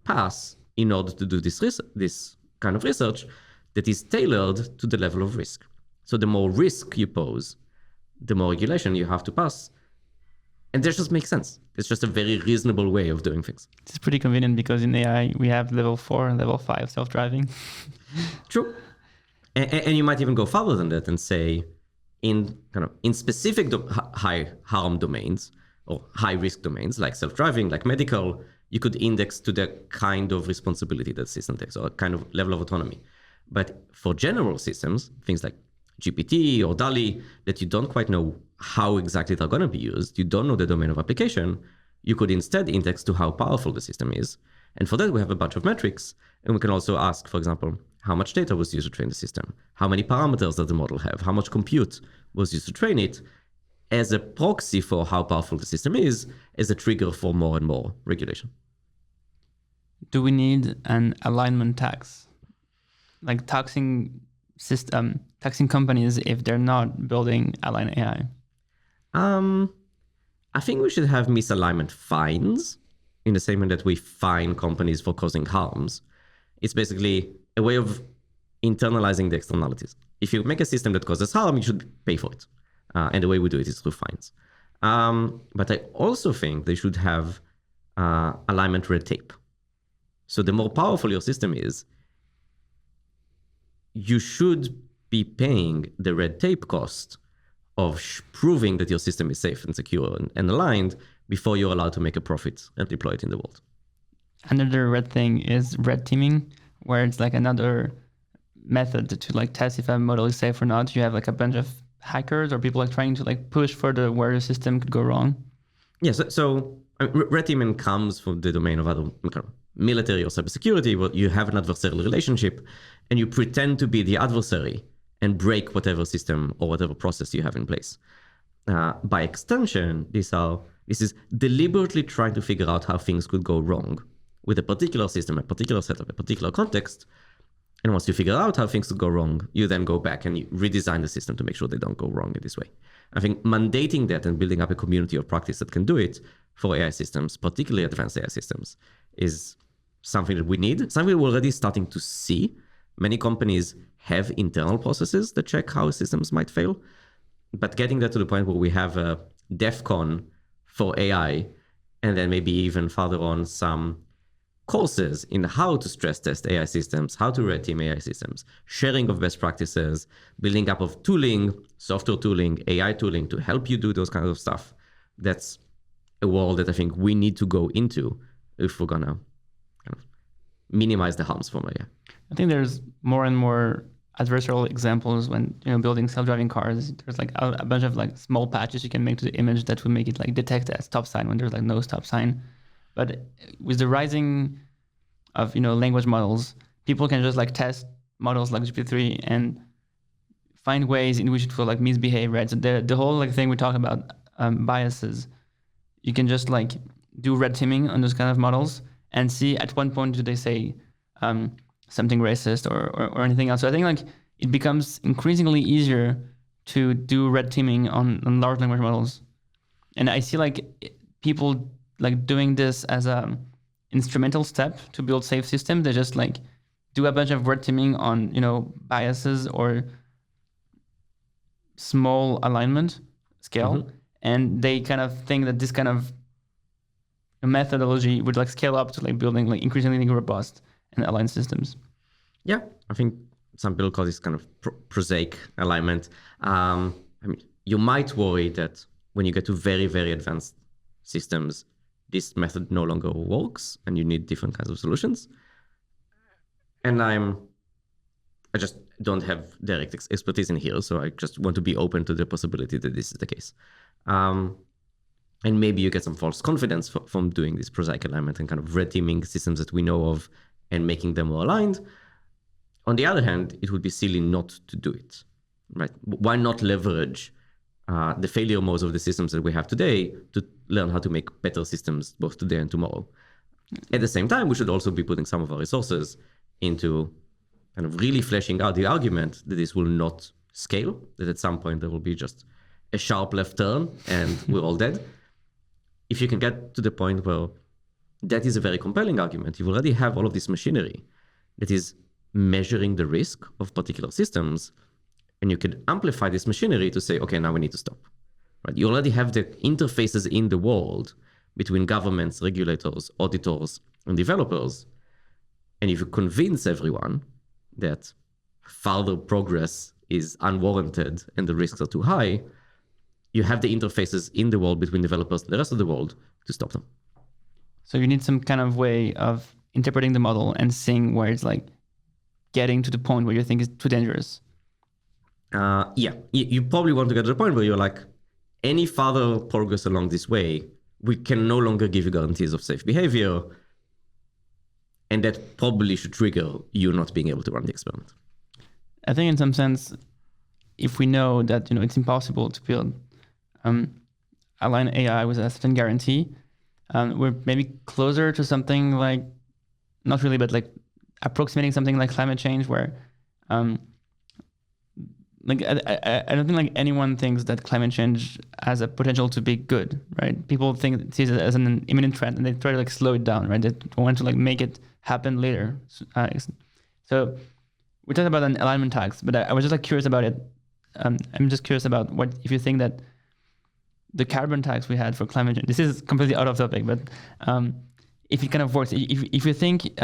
pass in order to do this kind of research that is tailored to the level of risk. So the more risk you pose, the more regulation you have to pass. And that just makes sense. It's just a very reasonable way of doing things. It's pretty convenient because in AI, we have level 4 and level 5 self-driving. True. And you might even go further than that and say, in specific high harm domains or high risk domains like self-driving, like medical, you could index to the kind of responsibility that the system takes or a kind of level of autonomy. But for general systems, things like GPT or DALL-E, that you don't quite know how exactly they're going to be used, you don't know the domain of application, you could instead index to how powerful the system is. And for that, we have a bunch of metrics. And we can also ask, for example, how much data was used to train the system? How many parameters does the model have? How much compute was used to train it? As a proxy for how powerful the system is, as a trigger for more and more regulation. Do we need an alignment tax? Like taxing companies if they're not building aligned AI? I think we should have misalignment fines in the same way that we fine companies for causing harms. It's basically a way of internalizing the externalities. If you make a system that causes harm, you should pay for it. And the way we do it is through fines. But I also think they should have alignment red tape. So the more powerful your system is, you should be paying the red tape cost of proving that your system is safe and secure and aligned before you're allowed to make a profit and deploy it in the world. Another red thing is red teaming, where it's like another method to like test if a model is safe or not. You have like a bunch of hackers or people like trying to like push further where the system could go wrong. Yes, so red teaming comes from the domain of other military or cybersecurity, where you have an adversarial relationship and you pretend to be the adversary and break whatever system or whatever process you have in place. By extension, this is deliberately trying to figure out how things could go wrong with a particular system, a particular setup, a particular context. And once you figure out how things could go wrong, you then go back and you redesign the system to make sure they don't go wrong in this way. I think mandating that and building up a community of practice that can do it for AI systems, particularly advanced AI systems, is something that we need, something we're already starting to see. Many companies have internal processes that check how systems might fail, but getting that to the point where we have a DEF CON for AI, and then maybe even further on some courses in how to stress test AI systems, how to red team AI systems, sharing of best practices, building up of tooling, software tooling, AI tooling to help you do those kinds of stuff. That's a world that I think we need to go into if we're gonna kind of minimize the harms from AI. I think there's more and more adversarial examples when building self-driving cars. There's like a bunch of like small patches you can make to the image that will make it like detect a stop sign when there's like no stop sign. But with the rising of language models, people can just like test models like GPT-3 and find ways in which it will like misbehave, right? So the whole like thing we talk about biases, you can just like do red teaming on those kind of models and see at what point do they say something racist or anything else. So I think like it becomes increasingly easier to do red teaming on large language models. And I see like people like doing this as a instrumental step to build safe systems. They just like do a bunch of red teaming on, biases or small alignment scale. Mm-hmm. And they kind of think that this kind of methodology would like scale up to like building like increasingly robust and aligned systems. Yeah, I think some people call this kind of prosaic alignment. I mean, you might worry that when you get to very, very advanced systems, this method no longer works and you need different kinds of solutions. And I just don't have direct expertise in here, so I just want to be open to the possibility that this is the case. And maybe you get some false confidence from doing this prosaic alignment and kind of red teaming systems that we know of and making them more aligned. On the other hand, it would be silly not to do it, right? Why not leverage the failure modes of the systems that we have today to learn how to make better systems both today and tomorrow? At the same time, we should also be putting some of our resources into kind of really fleshing out the argument that this will not scale, that at some point there will be just a sharp left turn and we're all dead. If you can get to the point where that is a very compelling argument, you already have all of this machinery that is measuring the risk of particular systems, and you can amplify this machinery to say, okay, now we need to stop. Right? You already have the interfaces in the world between governments, regulators, auditors, and developers. And if you convince everyone that further progress is unwarranted and the risks are too high, you have the interfaces in the world between developers and the rest of the world to stop them. So you need some kind of way of interpreting the model and seeing where it's like getting to the point where you think it's too dangerous. Yeah, you probably want to get to the point where you're like, any further progress along this way, we can no longer give you guarantees of safe behavior. And that probably should trigger you not being able to run the experiment. I think in some sense, if we know that, it's impossible to build align AI with a certain guarantee, we're maybe closer to something like, not really, but like approximating something like climate change, where I don't think like anyone thinks that climate change has a potential to be good, right? People see it as an imminent threat and they try to like slow it down, right? They want to like make it happen later. So we talked about an alignment tax, but I was just like curious about it. I'm just curious about what if you think that the carbon tax we had for climate change, this is completely out of topic, but if it kind of works, if you think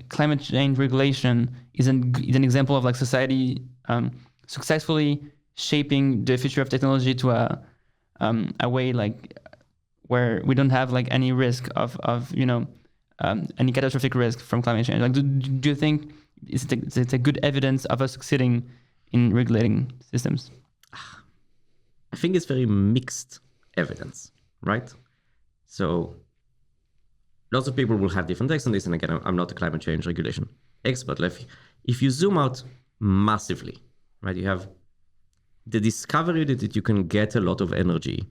climate change regulation is an example of like society successfully shaping the future of technology to a way like where we don't have like any risk of any catastrophic risk from climate change. Like, do you think it's a good evidence of us succeeding in regulating systems? I think it's very mixed evidence, right? So lots of people will have different takes on this. And again, I'm not a climate change regulation expert. If you zoom out massively, right, you have the discovery that you can get a lot of energy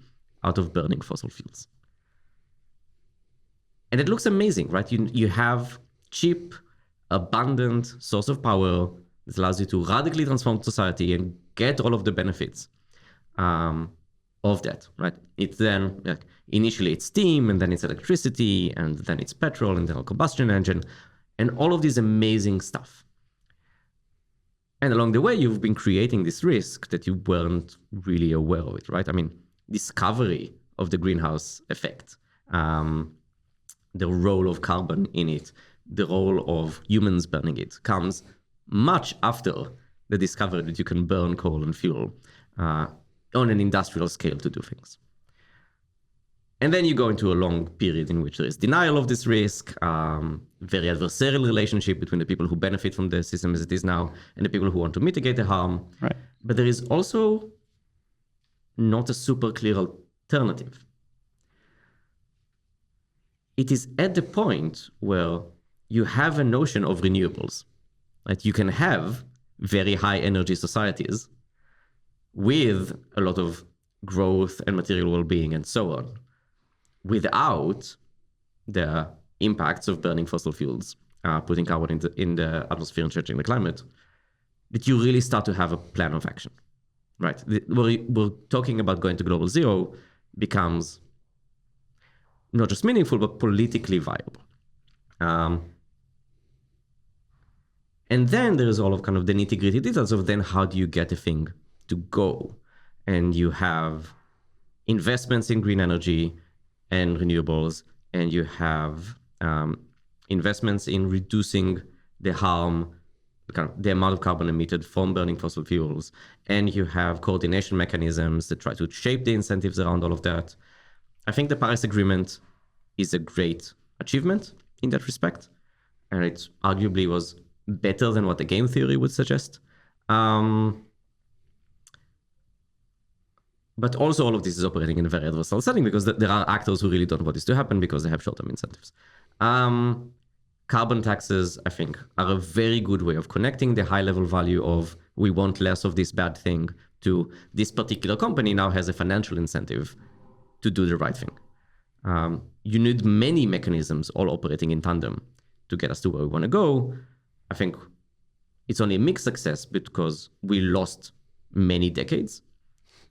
out of burning fossil fuels. And it looks amazing, right? You have cheap, abundant source of power that allows you to radically transform society and get all of the benefits of that, right? It's then, initially it's steam, and then it's electricity, and then it's petrol, and then a combustion engine, and all of this amazing stuff. And along the way, you've been creating this risk that you weren't really aware of it, right? I mean, discovery of the greenhouse effect, the role of carbon in it, the role of humans burning it comes much after the discovery that you can burn coal and fuel on an industrial scale to do things. And then you go into a long period in which there is denial of this risk, very adversarial relationship between the people who benefit from the system as it is now and the people who want to mitigate the harm. Right. But there is also not a super clear alternative. It is at the point where you have a notion of renewables, right? You can have very high energy societies with a lot of growth and material well-being and so on, without the impacts of burning fossil fuels, putting carbon in the atmosphere and changing the climate, that you really start to have a plan of action, right? We're talking about going to global zero becomes not just meaningful, but politically viable. And then there's all of kind of the nitty-gritty details of then how do you get a thing to go? And you have investments in green energy and renewables, and you have investments in reducing the harm kind of the amount of carbon emitted from burning fossil fuels, and you have coordination mechanisms that try to shape the incentives around all of that. I think the Paris Agreement is a great achievement in that respect, and it arguably was better than what the game theory would suggest. But also all of this is operating in a very adversarial setting because there are actors who really don't want this to happen because they have short-term incentives. Carbon taxes, I think, are a very good way of connecting the high-level value of we want less of this bad thing to this particular company now has a financial incentive to do the right thing. You need many mechanisms all operating in tandem to get us to where we want to go. I think it's only a mixed success because we lost many decades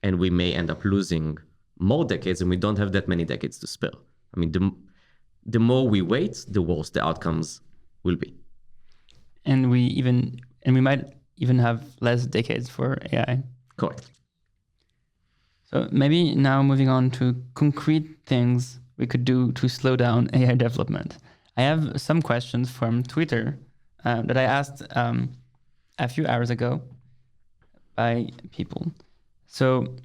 and we may end up losing more decades and we don't have that many decades to spare. I mean, the more we wait, the worse the outcomes will be. And we might even have less decades for AI. Correct. So maybe now moving on to concrete things we could do to slow down AI development. I have some questions from Twitter that I asked a few hours ago by people. So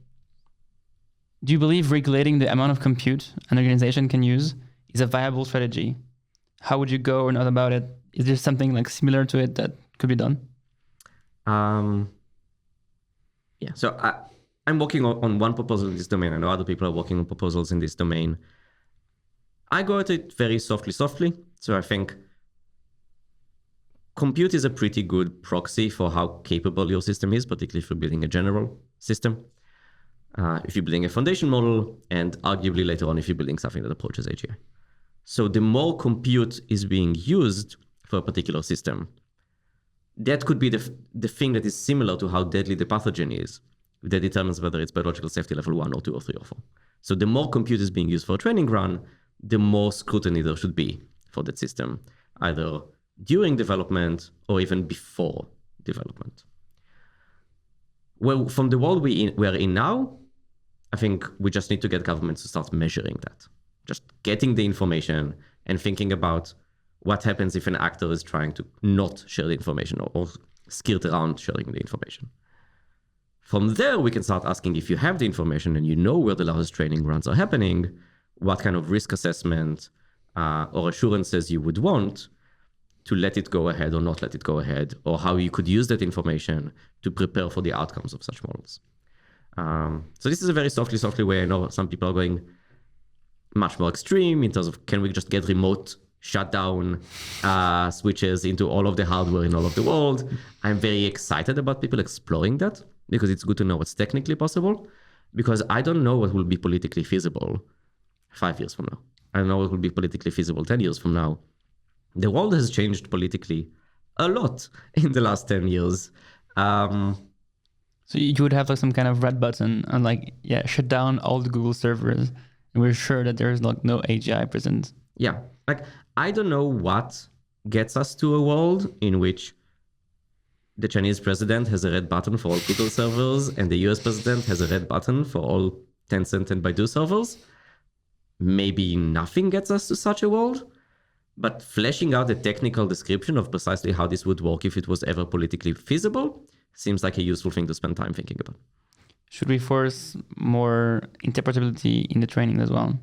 do you believe regulating the amount of compute an organization can use is a viable strategy? How would you go or not about it? Is there something like similar to it that could be done? Yeah, so I'm working on one proposal in this domain. I know other people are working on proposals in this domain. I go at it very softly. So I think compute is a pretty good proxy for how capable your system is, particularly if you're building a general system. If you're building a foundation model, and arguably later on if you're building something that approaches AGI. So the more compute is being used for a particular system, that could be the thing that is similar to how deadly the pathogen is, that determines whether it's biological safety level 1 or 2 or 3 or 4. So the more compute is being used for a training run, the more scrutiny there should be for that system, either during development or even before development. Well, from the world we are in now, I think we just need to get governments to start measuring that. Just getting the information and thinking about what happens if an actor is trying to not share the information or skirt around sharing the information. From there, we can start asking if you have the information and you know where the largest training runs are happening, what kind of risk assessment or assurances you would want to let it go ahead or not let it go ahead, or how you could use that information to prepare for the outcomes of such models. So this is a very softly way. I know some people are going much more extreme in terms of can we just get remote shutdown switches into all of the hardware in all of the world. I'm very excited about people exploring that because it's good to know what's technically possible, because I don't know what will be politically feasible 5 years from now. I don't know what will be politically feasible 10 years from now. The world has changed politically a lot in the last 10 years. So you would have like some kind of red button and like, yeah, shut down all the Google servers, and we're sure that there's like no AGI present. Yeah, like I don't know what gets us to a world in which the Chinese president has a red button for all Google servers and the US president has a red button for all Tencent and Baidu servers. Maybe nothing gets us to such a world, but fleshing out a technical description of precisely how this would work if it was ever politically feasible seems like a useful thing to spend time thinking about. Should we force more interpretability in the training as well?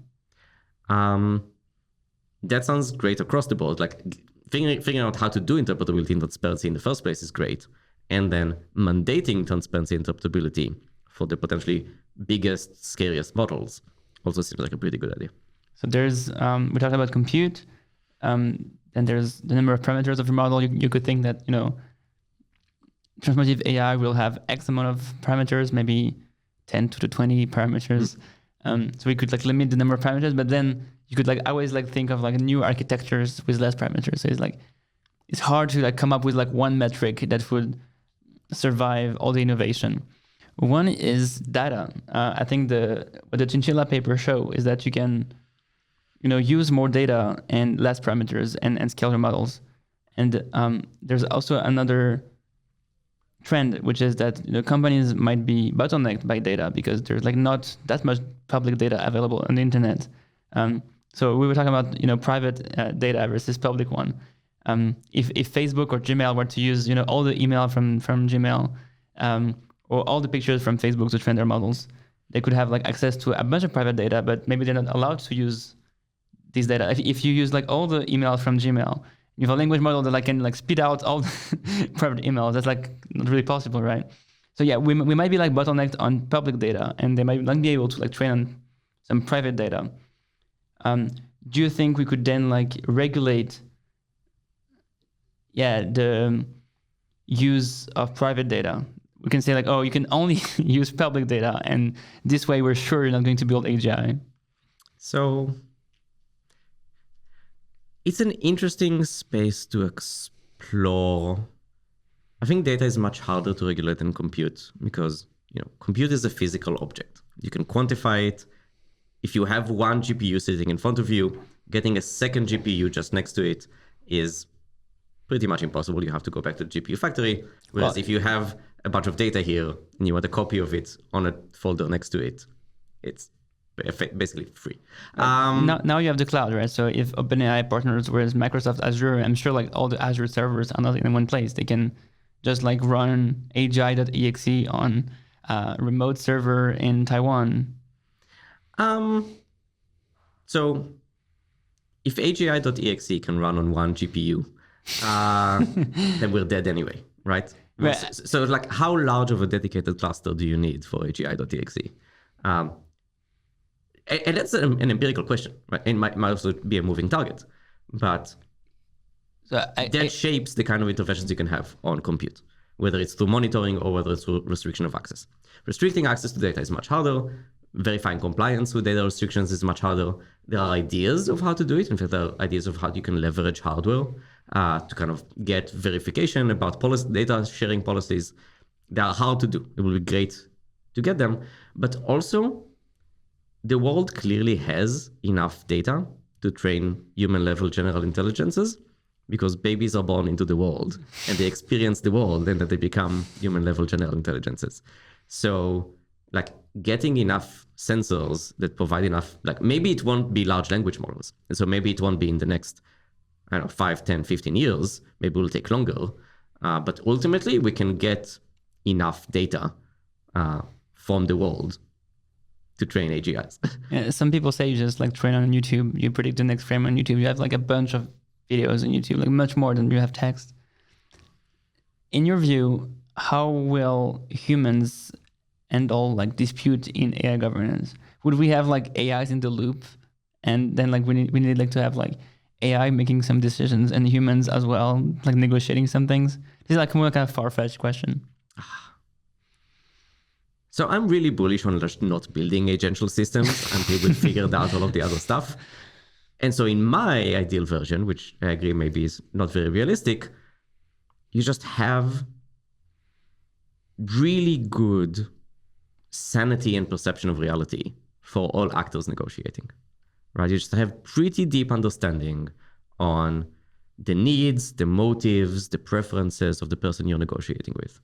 That sounds great across the board. Like figuring out how to do interpretability and transparency in the first place is great. And then mandating transparency and interpretability for the potentially biggest, scariest models also seems like a pretty good idea. So there's, we talked about compute, and there's the number of parameters of your model. You could think that, transformative AI will have X amount of parameters, maybe 10 to 20 parameters. So we could like limit the number of parameters, but then you could like always like think of like new architectures with less parameters. So it's hard to like come up with like one metric that would survive all the innovation. One is data. I think what the Chinchilla paper show is that you can, use more data and less parameters and scale your models. And there's also another trend, which is that companies might be bottlenecked by data because there's like not that much public data available on the internet. So we were talking about private data versus public one. If Facebook or Gmail were to use, all the email from Gmail, or all the pictures from Facebook to train their models, they could have like access to a bunch of private data, but maybe they're not allowed to use these data. If you use like all the email from Gmail, you have a language model that like can like spit out all the private emails. That's like not really possible, right? So yeah, we might be like bottlenecked on public data, and they might not be able to like train on some private data. Do you think we could then like regulate, the use of private data? We can say like, oh, you can only use public data, and this way we're sure you're not going to build AGI. So it's an interesting space to explore. I think data is much harder to regulate than compute because, compute is a physical object. You can quantify it. If you have one GPU sitting in front of you, getting a second GPU just next to it is pretty much impossible. You have to go back to the GPU factory. Whereas if you have a bunch of data here and you want a copy of it on a folder next to it, it's basically free. Now you have the cloud, right? So if OpenAI partners with Microsoft Azure, I'm sure like all the Azure servers are not in one place. They can just like run AGI.exe on a remote server in Taiwan. So if AGI.exe can run on one GPU, then we're dead anyway, right? So like how large of a dedicated cluster do you need for AGI.exe? And that's an empirical question, right? It might also be a moving target, but that shapes the kind of interventions you can have on compute, whether it's through monitoring or whether it's through restriction of access. Restricting access to data is much harder. Verifying compliance with data restrictions is much harder. There are ideas of how to do it. In fact, there are ideas of how you can leverage hardware to kind of get verification about data sharing policies. They are hard to do. It will be great to get them. But also, the world clearly has enough data to train human-level general intelligences because babies are born into the world and they experience the world and then they become human-level general intelligences. So, like, getting enough sensors that provide enough, like, maybe it won't be large language models. And so maybe it won't be in the next, 5, 10, 15 years. Maybe it will take longer. But ultimately, we can get enough data from the world to train AGIs. Yeah, some people say you just like train on YouTube, you predict the next frame on YouTube. You have like a bunch of videos on YouTube, like much more than you have text. In your view, how will humans handle like dispute in AI governance? Would we have like AIs in the loop, and then like we need like to have like AI making some decisions and humans as well, like negotiating some things? This is like more kind of far-fetched question. So I'm really bullish on just not building agential systems until we figured out all of the other stuff. And so in my ideal version, which I agree maybe is not very realistic, you just have really good sanity and perception of reality for all actors negotiating, right? You just have pretty deep understanding on the needs, the motives, the preferences of the person you're negotiating with.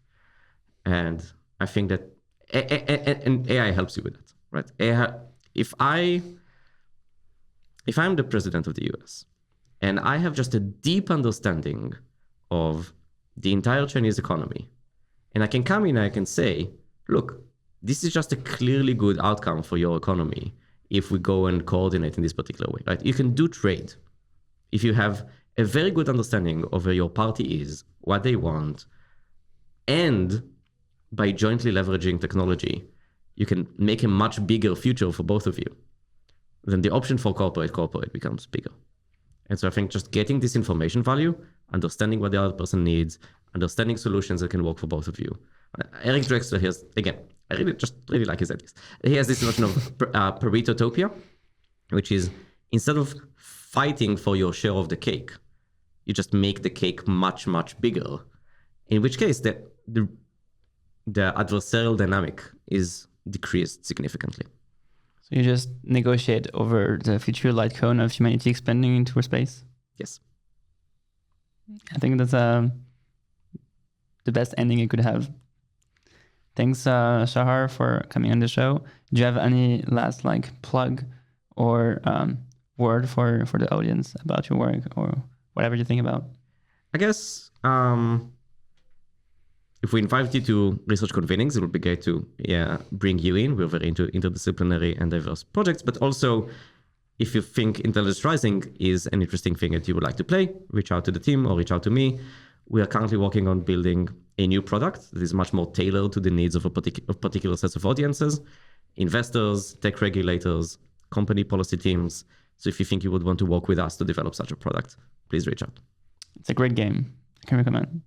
And I think that and AI helps you with that, right? AI, if I'm the president of the US and I have just a deep understanding of the entire Chinese economy, and I can come in and I can say, look, this is just a clearly good outcome for your economy if we go and coordinate in this particular way, right? You can do trade. If you have a very good understanding of where your party is, what they want, and by jointly leveraging technology, you can make a much bigger future for both of you. Then the option for corporate becomes bigger. And so I think just getting this information value, understanding what the other person needs, understanding solutions that can work for both of you. Eric Drexler has, again, I really like his ideas. He has this notion of Paretotopia, which is instead of fighting for your share of the cake, you just make the cake much, much bigger. In which case, the adversarial dynamic is decreased significantly. So you just negotiate over the future light cone of humanity expanding into space? Yes. I think that's the best ending you could have. Thanks, Shahar, for coming on the show. Do you have any last plug or word for the audience about your work or whatever you think about? I guess if we invite you to research convenings, it would be great to bring you in. We're very into interdisciplinary and diverse projects, but also if you think Intelligence Rising is an interesting thing that you would like to play, reach out to the team or reach out to me. We are currently working on building a new product that is much more tailored to the needs of particular sets of audiences, investors, tech regulators, company policy teams. So if you think you would want to work with us to develop such a product, please reach out. It's a great game. I can recommend.